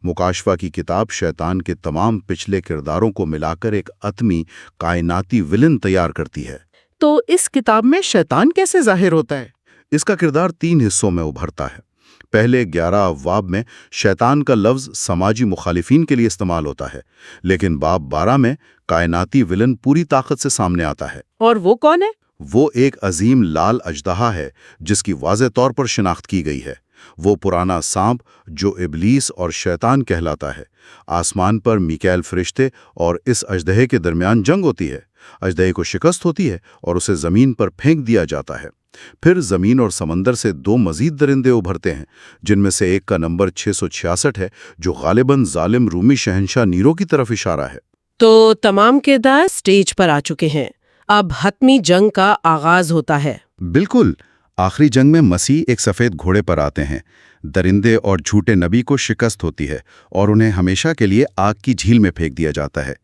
مکاشفہ کی کتاب شیطان کے تمام پچھلے کرداروں کو ملا کر ایک عتمی کائناتی ولن تیار کرتی ہے۔ تو اس کتاب میں شیطان کیسے ظاہر ہوتا ہے؟ اس کا کردار 3 حصوں میں ابھرتا ہے۔ پہلے 11 ابواب میں شیطان کا لفظ سماجی مخالفین کے لیے استعمال ہوتا ہے، لیکن باب 12 میں کائناتی ولن پوری طاقت سے سامنے آتا ہے۔ اور وہ کون ہے؟ وہ ایک عظیم لال اژدہا ہے جس کی واضح طور پر شناخت کی گئی ہے۔ وہ پرانا سانپ جو ابلیس اور شیطان کہلاتا ہے۔ آسمان پر میکائیل فرشتے اور اس اژدہے کے درمیان جنگ ہوتی ہے۔ اژدہے کو شکست ہوتی ہے اور اسے زمین پر پھینک دیا جاتا ہے۔ پھر زمین اور سمندر سے 2 مزید درندے ابھرتے ہیں، جن میں سے ایک کا نمبر 666 ہے، جو غالباً ظالم رومی شہنشاہ نیرو کی طرف اشارہ ہے۔ تو تمام کردار سٹیج پر آ چکے ہیں۔ اب حتمی جنگ کا آغاز ہوتا ہے۔ بالکل، آخری جنگ میں مسیح ایک سفید گھوڑے پر آتے ہیں۔ درندے اور جھوٹے نبی کو شکست ہوتی ہے اور انہیں ہمیشہ کے لیے آگ کی جھیل میں پھینک دیا جاتا ہے۔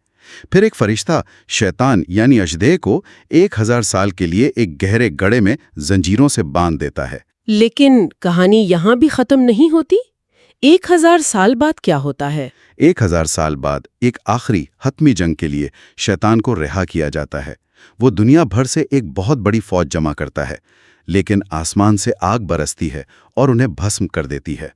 پھر ایک فرشتہ شیطان یعنی اژدہے کو 1000 سال کے لیے ایک گہرے گڑھے میں زنجیروں سے باندھ دیتا ہے۔ لیکن کہانی یہاں بھی ختم نہیں ہوتی۔ 1000 سال بعد کیا ہوتا ہے؟ 1000 سال بعد ایک آخری حتمی جنگ کے لیے شیطان کو رہا کیا جاتا ہے۔ وہ دنیا بھر سے ایک بہت بڑی فوج جمع کرتا ہے، لیکن آسمان سے آگ برستی ہے اور انہیں بھسم کر دیتی ہے۔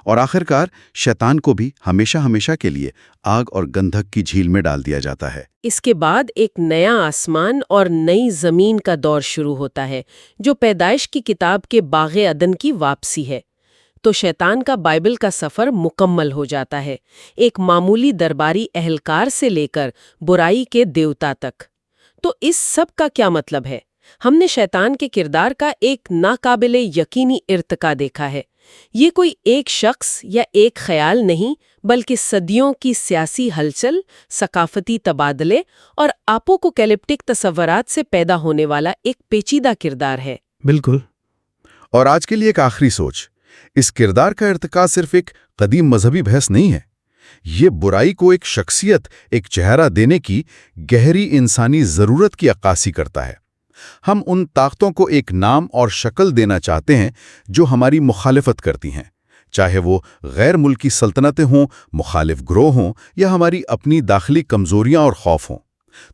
اور آخرکار شیطان کو بھی ہمیشہ ہمیشہ کے لیے آگ اور گندھک کی جھیل میں ڈال دیا جاتا ہے۔ اس کے بعد ایک نیا آسمان اور نئی زمین کا دور شروع ہوتا ہے، جو پیدائش کی کتاب کے باغ عدن کی واپسی ہے۔ تو شیطان کا بائبل کا سفر مکمل ہو جاتا ہے، ایک معمولی درباری اہلکار سے لے کر برائی کے دیوتا تک۔ تو اس سب کا کیا مطلب ہے؟ ہم نے شیطان کے کردار کا ایک ناقابل یقینی ارتقا دیکھا ہے۔ یہ کوئی ایک شخص یا ایک خیال نہیں، بلکہ صدیوں کی سیاسی ہلچل، ثقافتی تبادلے اور اپوکوکیلپٹک تصورات سے پیدا ہونے والا ایک پیچیدہ کردار ہے۔ بالکل۔ اور آج کے لیے ایک آخری سوچ، اس کردار کا ارتقا صرف ایک قدیم مذہبی بحث نہیں ہے۔ یہ برائی کو ایک شخصیت، ایک چہرہ دینے کی گہری انسانی ضرورت کی عکاسی کرتا ہے۔ ہم ان طاقتوں کو ایک نام اور شکل دینا چاہتے ہیں جو ہماری مخالفت کرتی ہیں، چاہے وہ غیر ملکی سلطنتیں ہوں، مخالف گروہ ہوں یا ہماری اپنی داخلی کمزوریاں اور خوف ہوں۔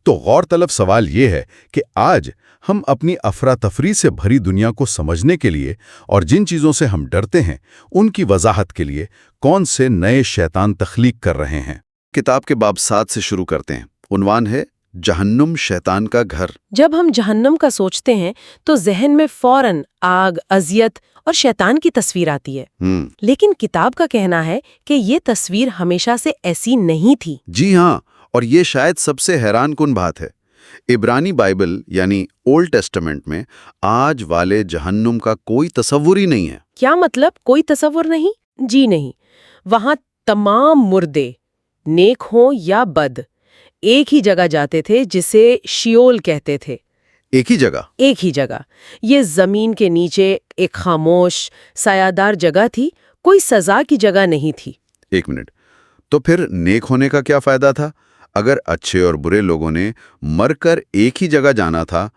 تو غور طلب سوال یہ ہے کہ آج ہم اپنی افراتفری سے بھری دنیا کو سمجھنے کے لیے اور جن چیزوں سے ہم ڈرتے ہیں ان کی وضاحت کے لیے کون سے نئے شیطان تخلیق کر رہے ہیں۔ کتاب کے باب 7 سے شروع کرتے ہیں۔ عنوان ہے جہنم شیطان کا گھر۔ جب ہم جہنم کا سوچتے ہیں تو ذہن میں فوراً آگ، اذیت اور شیطان کی تصویر آتی ہے۔ لیکن کتاب کا کہنا ہے کہ یہ تصویر ہمیشہ سے ایسی نہیں تھی۔ جی ہاں، اور یہ شاید سب سے حیران کن بات ہے۔ عبرانی بائبل یعنی اولڈ ٹیسٹمنٹ میں آج والے جہنم کا کوئی تصور ہی نہیں ہے۔ کیا مطلب کوئی تصور نہیں؟ جی نہیں، وہاں تمام مردے، نیک ہوں یا بد، ایک ہی جگہ جاتے تھے جسے شیول کہتے تھے۔ ایک ہی جگہ؟ ایک ہی جگہ۔ یہ زمین کے نیچے ایک خاموش، سایہ جگہ تھی، کوئی سزا کی جگہ نہیں تھی۔ ایک منٹ، تو پھر نیک ہونے کا کیا فائدہ تھا؟ اگر اچھے اور برے لوگوں نے مر کر ایک ہی جگہ جانا تھا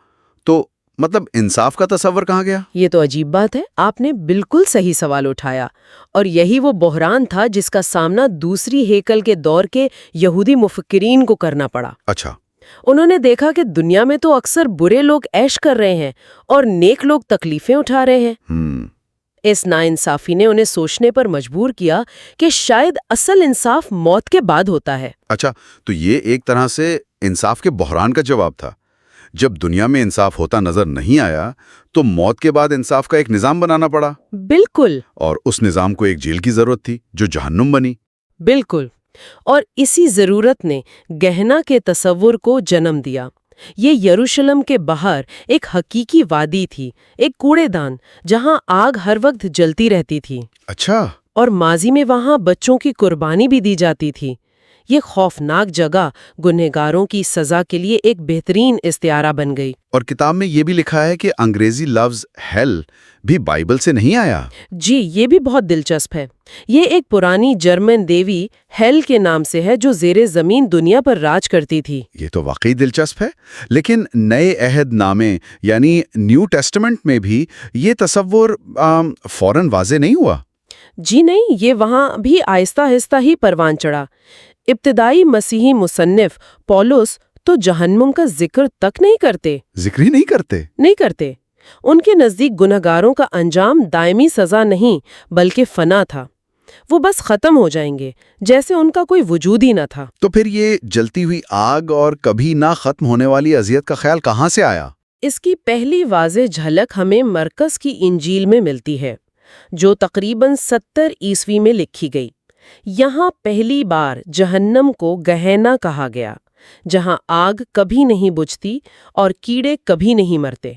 تو مطلب انصاف کا تصور کہاں گیا؟ یہ تو عجیب بات ہے۔ آپ نے بالکل صحیح سوال اٹھایا، اور یہی وہ بحران تھا جس کا سامنا دوسری ہیکل کے دور کے یہودی مفکرین کو کرنا پڑا۔ اچھا۔ انہوں نے دیکھا کہ دنیا میں تو اکثر برے لوگ عیش کر رہے ہیں اور نیک لوگ تکلیفیں اٹھا رہے ہیں۔ اس ناانصافی نے انہیں سوچنے پر مجبور کیا کہ شاید اصل انصاف موت کے بعد ہوتا ہے۔ اچھا، تو یہ ایک طرح سے انصاف کے بحران کا جواب تھا۔ جب دنیا میں انصاف ہوتا نظر نہیں آیا تو موت کے بعد انصاف کا ایک نظام بنانا پڑا۔ بالکل۔ اور اس نظام کو ایک جیل کی ضرورت تھی جو جہنم بنی۔ بالکل، اور اسی ضرورت نے گہنا کے تصور کو جنم دیا۔ یہ یروشلم کے باہر ایک حقیقی وادی تھی، ایک کوڑے دان جہاں آگ ہر وقت جلتی رہتی تھی۔ اچھا۔ اور ماضی میں وہاں بچوں کی قربانی بھی دی جاتی تھی۔ یہ خوفناک جگہ گنہگاروں کی سزا کے لیے ایک بہترین استعارہ بن گئی۔ اور کتاب میں یہ بھی لکھا ہے کہ انگریزی لفظ ہیل بھی بائبل سے نہیں آیا۔ جی، یہ بھی بہت دلچسپ ہے۔ یہ ایک پرانی جرمن دیوی ہیل کے نام سے ہے جو زیر زمین دنیا پر راج کرتی تھی۔ یہ تو واقعی دلچسپ ہے، لیکن نئے عہد نامے یعنی نیو ٹیسٹمنٹ میں بھی یہ تصور فوراً واضح نہیں ہوا۔ جی نہیں، یہ وہاں بھی آہستہ آہستہ ہی پروان چڑھا۔ ابتدائی مسیحی مصنف پولس تو جہنم کا ذکر تک ذکر ہی نہیں کرتے۔ ان کے نزدیک گنہگاروں کا انجام دائمی سزا نہیں بلکہ فنا تھا، وہ بس ختم ہو جائیں گے، جیسے ان کا کوئی وجود ہی نہ تھا۔ تو پھر یہ جلتی ہوئی آگ اور کبھی نہ ختم ہونے والی اذیت کا خیال کہاں سے آیا؟ اس کی پہلی واضح جھلک ہمیں مرکز کی انجیل میں ملتی ہے، جو تقریباً 70 عیسوی میں لکھی گئی۔ یہاں پہلی بار جہنم کو گہینا کہا گیا، جہاں آگ کبھی نہیں بجھتی اور کیڑے کبھی نہیں مرتے۔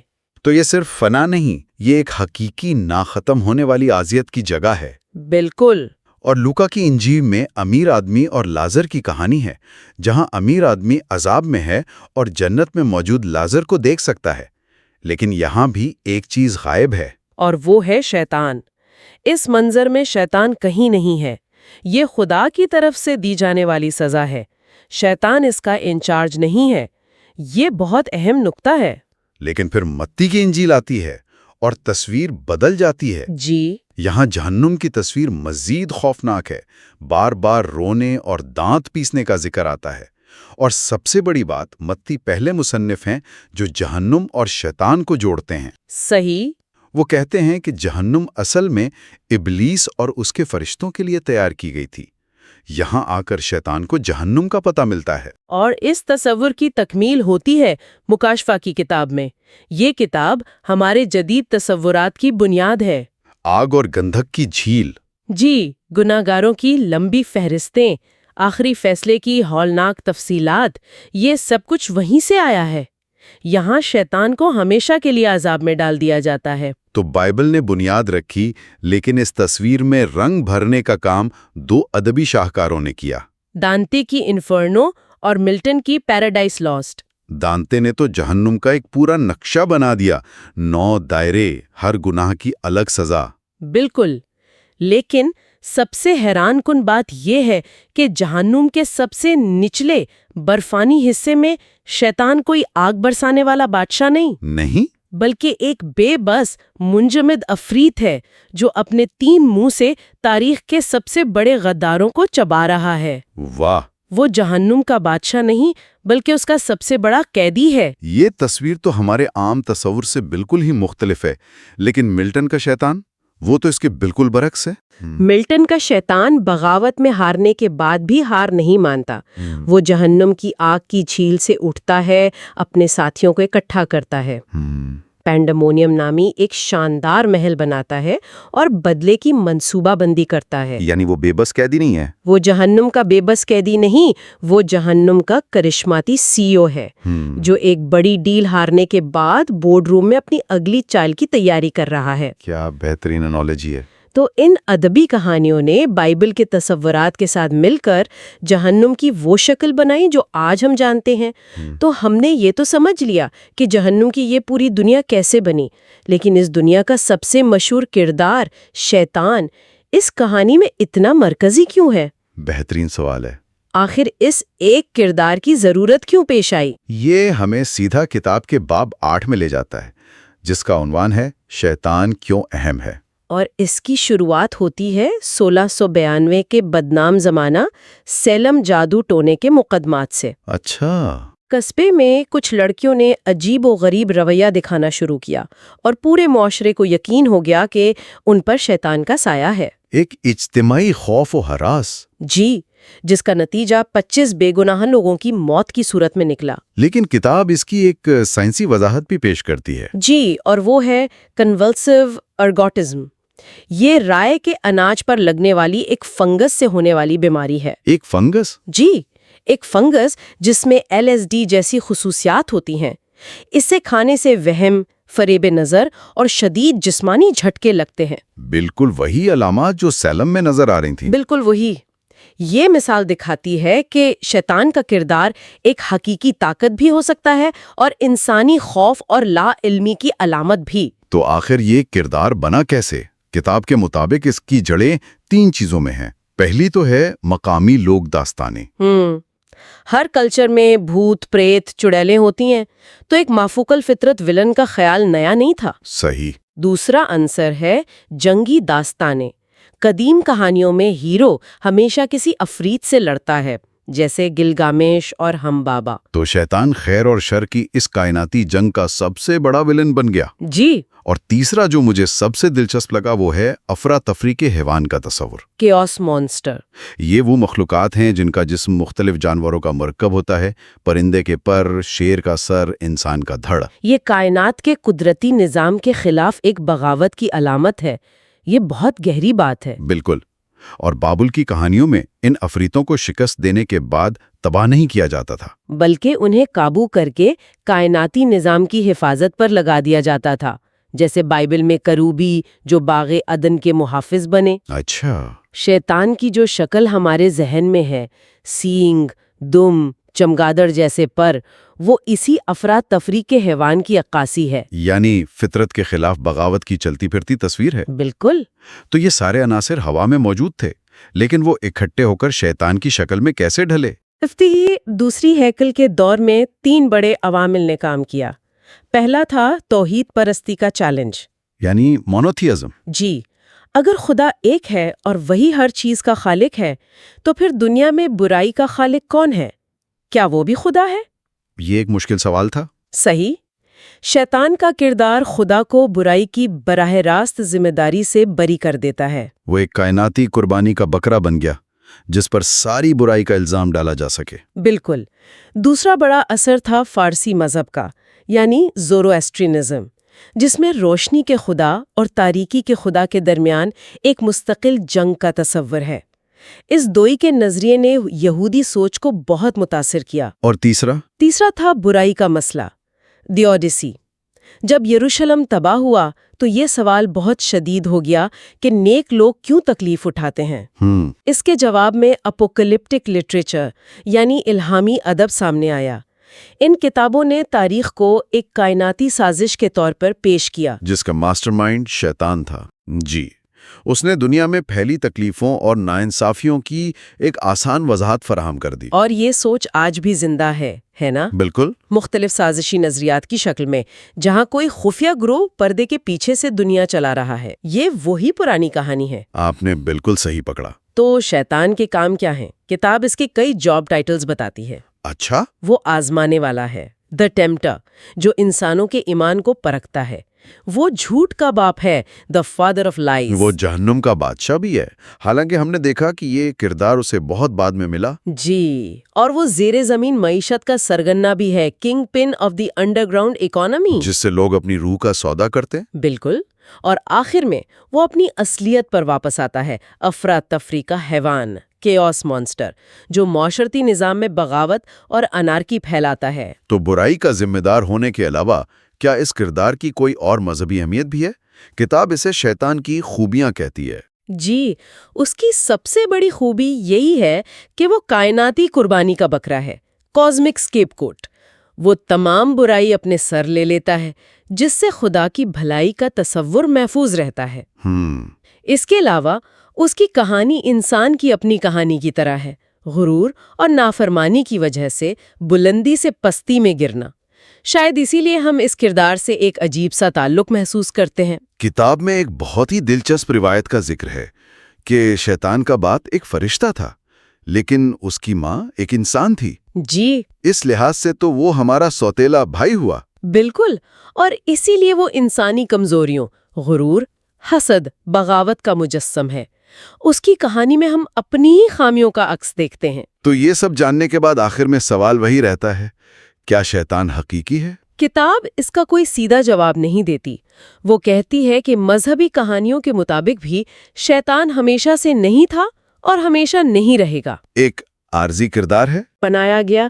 تو یہ صرف فنا نہیں، یہ ایک حقیقی نہ ختم ہونے والی اذیت کی جگہ ہے۔ بالکل۔ اور لوکا کی انجیل میں امیر آدمی اور لازر کی کہانی ہے، جہاں امیر آدمی عذاب میں ہے اور جنت میں موجود لازر کو دیکھ سکتا ہے، لیکن یہاں بھی ایک چیز غائب ہے، اور وہ ہے شیطان۔ اس منظر میں شیطان کہیں نہیں ہے، یہ خدا کی طرف سے دی جانے والی سزا ہے۔ شیطان اس کا انچارج نہیں ہے، یہ بہت اہم نکتہ ہے۔ لیکن پھر متی کی انجیل آتی ہے اور تصویر بدل جاتی ہے۔ جی، یہاں جہنم کی تصویر مزید خوفناک ہے، بار بار رونے اور دانت پیسنے کا ذکر آتا ہے۔ اور سب سے بڑی بات، متی پہلے مصنف ہیں جو جہنم اور شیطان کو جوڑتے ہیں۔ صحیح۔ وہ کہتے ہیں کہ جہنم اصل میں ابلیس اور اس کے فرشتوں کے لیے تیار کی گئی تھی۔ یہاں آ کر شیطان کو جہنم کا پتہ ملتا ہے۔ اور اس تصور کی تکمیل ہوتی ہے مکاشفہ کی کتاب میں۔ یہ کتاب ہمارے جدید تصورات کی بنیاد ہے۔ آگ اور گندھک کی جھیل۔ جی، گناہگاروں کی لمبی فہرستیں، آخری فیصلے کی ہولناک تفصیلات، یہ سب کچھ وہیں سے آیا ہے۔ یہاں شیطان کو ہمیشہ کے لیے عذاب میں ڈال دیا جاتا ہے۔ تو بائبل نے بنیاد رکھی، لیکن اس تصویر میں رنگ بھرنے کا کام 2 ادبی شاہکاروں نے کیا۔ دانتے کی انفرنو اور ملٹن کی پیراڈائز لاسٹ۔ دانتے نے تو جہنم کا ایک پورا نقشہ بنا دیا، 9 دائرے، ہر گناہ کی الگ سزا۔ بالکل، لیکن سب سے حیران کن بات یہ ہے کہ جہنم کے سب سے نچلے برفانی حصے میں شیطان کوئی آگ برسانے والا بادشاہ نہیں، بلکہ ایک بے بس منجمد عفریت ہے جو اپنے 3 منہ سے تاریخ کے سب سے بڑے غداروں کو چبا رہا ہے۔ واہ! وہ جہنم کا بادشاہ نہیں بلکہ اس کا سب سے بڑا قیدی ہے۔ یہ تصویر تو ہمارے عام تصور سے بالکل ہی مختلف ہے، لیکن ملٹن کا شیطان، وہ تو اس کے بالکل برعکس ہے۔ ملٹن کا شیطان بغاوت میں ہارنے کے بعد بھی ہار نہیں مانتا۔ وہ جہنم کی آگ کی جھیل سے اٹھتا ہے، اپنے ساتھیوں کو اکٹھا کرتا ہے، پینڈمونیم نامی ایک شاندار محل بناتا ہے اور بدلے کی منصوبہ بندی کرتا ہے۔ یعنی وہ بے بس قیدی نہیں ہے؟ وہ جہنم کا بے بس قیدی نہیں، وہ جہنم کا کرشماتی CEO ہے، جو ایک بڑی ڈیل ہارنے کے بعد بورڈ روم میں اپنی اگلی چال کی تیاری کر رہا ہے۔ کیا بہترین انالوجی ہے۔ تو ان ادبی کہانیوں نے بائبل کے تصورات کے ساتھ مل کر جہنم کی وہ شکل بنائی جو آج ہم جانتے ہیں۔ تو ہم نے یہ تو سمجھ لیا کہ جہنم کی یہ پوری دنیا کیسے بنی، لیکن اس دنیا کا سب سے مشہور کردار شیطان اس کہانی میں اتنا مرکزی کیوں ہے؟ بہترین سوال ہے۔ آخر اس ایک کردار کی ضرورت کیوں پیش آئی؟ یہ ہمیں سیدھا کتاب کے باب 8 میں لے جاتا ہے، جس کا عنوان ہے شیطان کیوں اہم ہے۔ اور اس کی شروعات ہوتی ہے 1692 کے بدنام زمانہ سیلم جادو ٹونے کے مقدمات سے۔ اچھا۔ قصبے میں کچھ لڑکیوں نے عجیب و غریب رویہ دکھانا شروع کیا اور پورے معاشرے کو یقین ہو گیا کہ ان پر شیطان کا سایہ ہے۔ ایک اجتماعی خوف و ہراس۔ جی، جس کا نتیجہ 25 بے گناہ لوگوں کی موت کی صورت میں نکلا۔ لیکن کتاب اس کی ایک سائنسی وضاحت بھی پیش کرتی ہے۔ جی، اور وہ ہے کنولسو ارگوٹزم۔ یہ رائے کے اناج پر لگنے والی ایک فنگس سے ہونے والی بیماری ہے۔ ایک فنگس؟ جی، ایک فنگس جس میں LSD جیسی خصوصیات ہوتی ہیں۔ اسے کھانے سے وہم، فریب نظر اور شدید جسمانی جھٹکے لگتے ہیں۔ بالکل وہی علامات جو سیلم میں نظر آ رہی تھیں۔ بالکل وہی۔ یہ مثال دکھاتی ہے کہ شیطان کا کردار ایک حقیقی طاقت بھی ہو سکتا ہے اور انسانی خوف اور لا علمی کی علامت بھی۔ تو آخر یہ کردار بنا کیسے؟ کتاب کے مطابق اس کی جڑیں 3 چیزوں میں ہیں۔ پہلی تو ہے مقامی لوک داستانیں۔ ہر کلچر میں بھوت، پریت، چڑیلیں ہوتی ہیں، تو ایک مافوق الفطرت ولن کا خیال نیا نہیں تھا۔ صحیح۔ دوسرا عنصر ہے جنگی داستانیں۔ قدیم کہانیوں میں ہیرو ہمیشہ کسی عفریت سے لڑتا ہے، جیسے گلگامش اور ہم بابا۔ تو شیطان خیر اور شر کی اس کائناتی جنگ کا سب سے بڑا ولن بن گیا۔ جی، اور تیسرا جو مجھے سب سے دلچسپ لگا وہ ہے افراتفری کے حیوان کا تصور۔ Chaos monster. یہ وہ مخلوقات ہیں جن کا جسم مختلف جانوروں کا مرکب ہوتا ہے، پرندے کے پر، شیر کا سر، انسان کا دھڑ۔ یہ کائنات کے قدرتی نظام کے خلاف ایک بغاوت کی علامت ہے۔ یہ بہت گہری بات ہے۔ بالکل۔ اور بابل کی کہانیوں میں ان افریتوں کو شکست دینے کے بعد تباہ نہیں کیا جاتا تھا، بلکہ انہیں قابو کر کے کائناتی نظام کی حفاظت پر لگا دیا جاتا تھا، جیسے بائبل میں کروبی جو باغ عدن کے محافظ بنے۔ اچھا۔ شیطان کی جو شکل ہمارے ذہن میں ہے، سینگ، دم، چمگادڑ جیسے پر، وہ اسی افراتفری کے حیوان کی عکاسی ہے۔ یعنی فطرت کے خلاف بغاوت کی چلتی پھرتی تصویر ہے۔ بالکل۔ تو یہ سارے عناصر ہوا میں موجود تھے، لیکن وہ اکٹھے ہو کر شیطان کی شکل میں کیسے ڈھلے؟ تفتیحی دوسری ہیکل کے دور میں 3 بڑے عوامل نے کام کیا۔ پہلا تھا توحید پرستی کا چیلنج۔ یعنی مونوتھیزم۔ جی، اگر خدا ایک ہے اور وہی ہر چیز کا خالق ہے، تو پھر دنیا میں برائی کا خالق کون ہے؟ کیا وہ بھی خدا ہے؟ یہ ایک مشکل سوال تھا۔ صحیح۔ شیطان کا کردار خدا کو برائی کی براہ راست ذمہ داری سے بری کر دیتا ہے۔ وہ ایک کائناتی قربانی کا بکرا بن گیا جس پر ساری برائی کا الزام ڈالا جا سکے۔ بالکل۔ دوسرا بڑا اثر تھا فارسی مذہب کا، یعنی زورواسٹرینزم، جس میں روشنی کے خدا اور تاریکی کے خدا کے درمیان ایک مستقل جنگ کا تصور ہے۔ اس دوئی کے نظریے نے یہودی سوچ کو بہت متاثر کیا۔ اور تیسرا تھا برائی کا مسئلہ، دی اوڈیسی۔ جب یروشلم تباہ ہوا تو یہ سوال بہت شدید ہو گیا کہ نیک لوگ کیوں تکلیف اٹھاتے ہیں؟ اس کے جواب میں اپوکلپٹک لٹریچر یعنی الہامی ادب سامنے آیا۔ ان کتابوں نے تاریخ کو ایک کائناتی سازش کے طور پر پیش کیا، جس کا ماسٹر مائنڈ شیطان تھا۔ جی، اس نے دنیا میں پھیلی تکلیفوں اور ناانصافیوں کی ایک آسان وضاحت فراہم کر دی۔ اور یہ سوچ آج بھی زندہ ہے نا؟ بالکل۔ مختلف سازشی نظریات کی شکل میں، جہاں کوئی خفیہ گروہ پردے کے پیچھے سے دنیا چلا رہا ہے۔ یہ وہی پرانی کہانی ہے۔ آپ نے بالکل صحیح پکڑا۔ تو شیطان کے کام کیا ہیں؟ کتاب اس کے کئی جاب ٹائٹلز بتاتی ہے۔ اچھا۔ وہ آزمانے والا ہے، دی ٹیمپٹر، جو انسانوں کے ایمان کو پرکھتا ہے۔ وہ جھوٹ کا باپ ہے، دی فادر آف لائز۔ وہ جہنم کا بادشاہ بھی ہے، حالانکہ ہم نے دیکھا کہ یہ کردار اسے بہت بعد میں ملا۔ جی، اور وہ زیر زمین معیشت کا سرگنا بھی ہے، king pin of the under ground economy, جس سے لوگ اپنی روح کا سودا کرتے۔ بالکل۔ اور آخر میں وہ اپنی اصلیت پر واپس آتا ہے، افراتفری کا حیوان، کیوس مونسٹر، جو معاشرتی نظام میں بغاوت اور انارکی پھیلاتا ہے۔ تو برائی کا ذمہ دار ہونے کے علاوہ کیا اس کردار کی کوئی اور مذہبی اہمیت بھی ہے؟ کتاب اسے شیطان کی خوبیاں کہتی ہے۔ جی، اس کی سب سے بڑی خوبی یہی ہے کہ وہ کائناتی قربانی کا بکرا ہے، کازمک اسکیپ کوٹ۔ وہ تمام برائی اپنے سر لے لیتا ہے، جس سے خدا کی بھلائی کا تصور محفوظ رہتا ہے۔ اس کے علاوہ اس کی کہانی انسان کی اپنی کہانی کی طرح ہے، غرور اور نافرمانی کی وجہ سے بلندی سے پستی میں گرنا۔ شاید اسی لیے ہم اس کردار سے ایک عجیب سا تعلق محسوس کرتے ہیں۔ کتاب میں ایک بہت ہی دلچسپ روایت کا ذکر ہے کہ شیطان کا باپ ایک فرشتہ تھا، لیکن اس کی ماں ایک انسان تھی۔ جی، اس لحاظ سے تو وہ ہمارا سوتیلا بھائی ہوا۔ بالکل، اور اسی لیے وہ انسانی کمزوریوں، غرور، حسد، بغاوت کا مجسم ہے۔ اس کی کہانی میں ہم اپنی ہی خامیوں کا عکس دیکھتے ہیں۔ تو یہ سب جاننے کے بعد آخر میں سوال وہی رہتا ہے، کیا شیطان حقیقی ہے؟ کتاب اس کا کوئی سیدھا جواب نہیں دیتی۔ وہ کہتی ہے کہ مذہبی کہانیوں کے مطابق بھی شیطان ہمیشہ سے نہیں تھا اور ہمیشہ نہیں رہے گا۔ ایک عارضی کردار ہے؟ بنایا گیا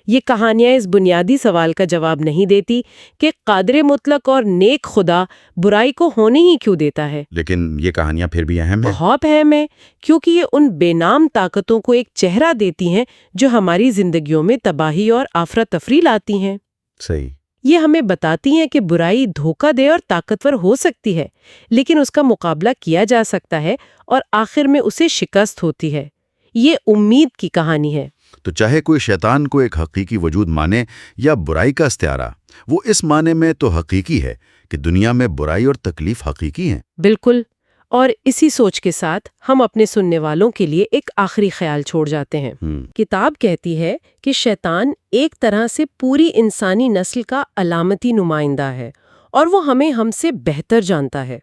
یہ کہانیاں اس بنیادی سوال کا جواب نہیں دیتی کہ قادر مطلق اور نیک خدا برائی کو ہونے ہی کیوں دیتا ہے۔ لیکن یہ کہانیاں پھر بھی اہم ہیں۔ بہت اہم ہے، کیونکہ یہ ان بے نام طاقتوں کو ایک چہرہ دیتی ہیں جو ہماری زندگیوں میں تباہی اور آفراتفری لاتی ہیں۔ صحیح۔ یہ ہمیں بتاتی ہیں کہ برائی دھوکہ دے اور طاقتور ہو سکتی ہے، لیکن اس کا مقابلہ کیا جا سکتا ہے اور آخر میں اسے شکست ہوتی ہے۔ یہ امید کی کہانی ہے۔ تو چاہے کوئی شیطان کو ایک حقیقی وجود مانے یا برائی کا استعارہ، وہ اس معنی میں تو حقیقی ہے کہ دنیا میں برائی اور تکلیف حقیقی ہیں۔ بالکل، اور اسی سوچ کے ساتھ ہم اپنے سننے والوں کے لیے ایک آخری خیال چھوڑ جاتے ہیں۔ کتاب کہتی ہے کہ شیطان ایک طرح سے پوری انسانی نسل کا علامتی نمائندہ ہے اور وہ ہم سے بہتر جانتا ہے۔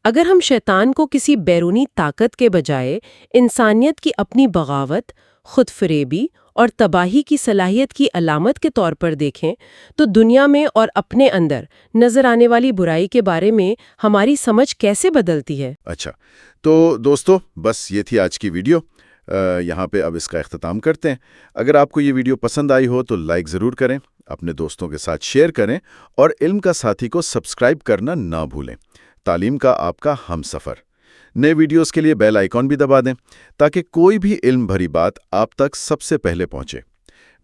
اگر ہم شیطان کو کسی بیرونی طاقت کے بجائے انسانیت کی اپنی بغاوت، خود فریبی اور تباہی کی صلاحیت کی علامت کے طور پر دیکھیں تو دنیا میں اور اپنے اندر نظر آنے والی برائی کے بارے میں ہماری سمجھ کیسے بدلتی ہے۔ اچھا، تو دوستو، بس یہ تھی آج کی ویڈیو۔ یہاں پہ اب اس کا اختتام کرتے ہیں۔ اگر آپ کو یہ ویڈیو پسند آئی ہو تو لائک ضرور کریں، اپنے دوستوں کے ساتھ شیئر کریں اور علم کا ساتھی کو سبسکرائب کرنا نہ بھولیں۔ تعلیم کا آپ کا ہم سفر۔ نئے ویڈیوز کے لیے بیل آئیکن بھی دبا دیں تاکہ کوئی بھی علم بھری بات آپ تک سب سے پہلے پہنچے۔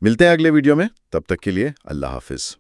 ملتے ہیں اگلے ویڈیو میں، تب تک کے لیے اللہ حافظ۔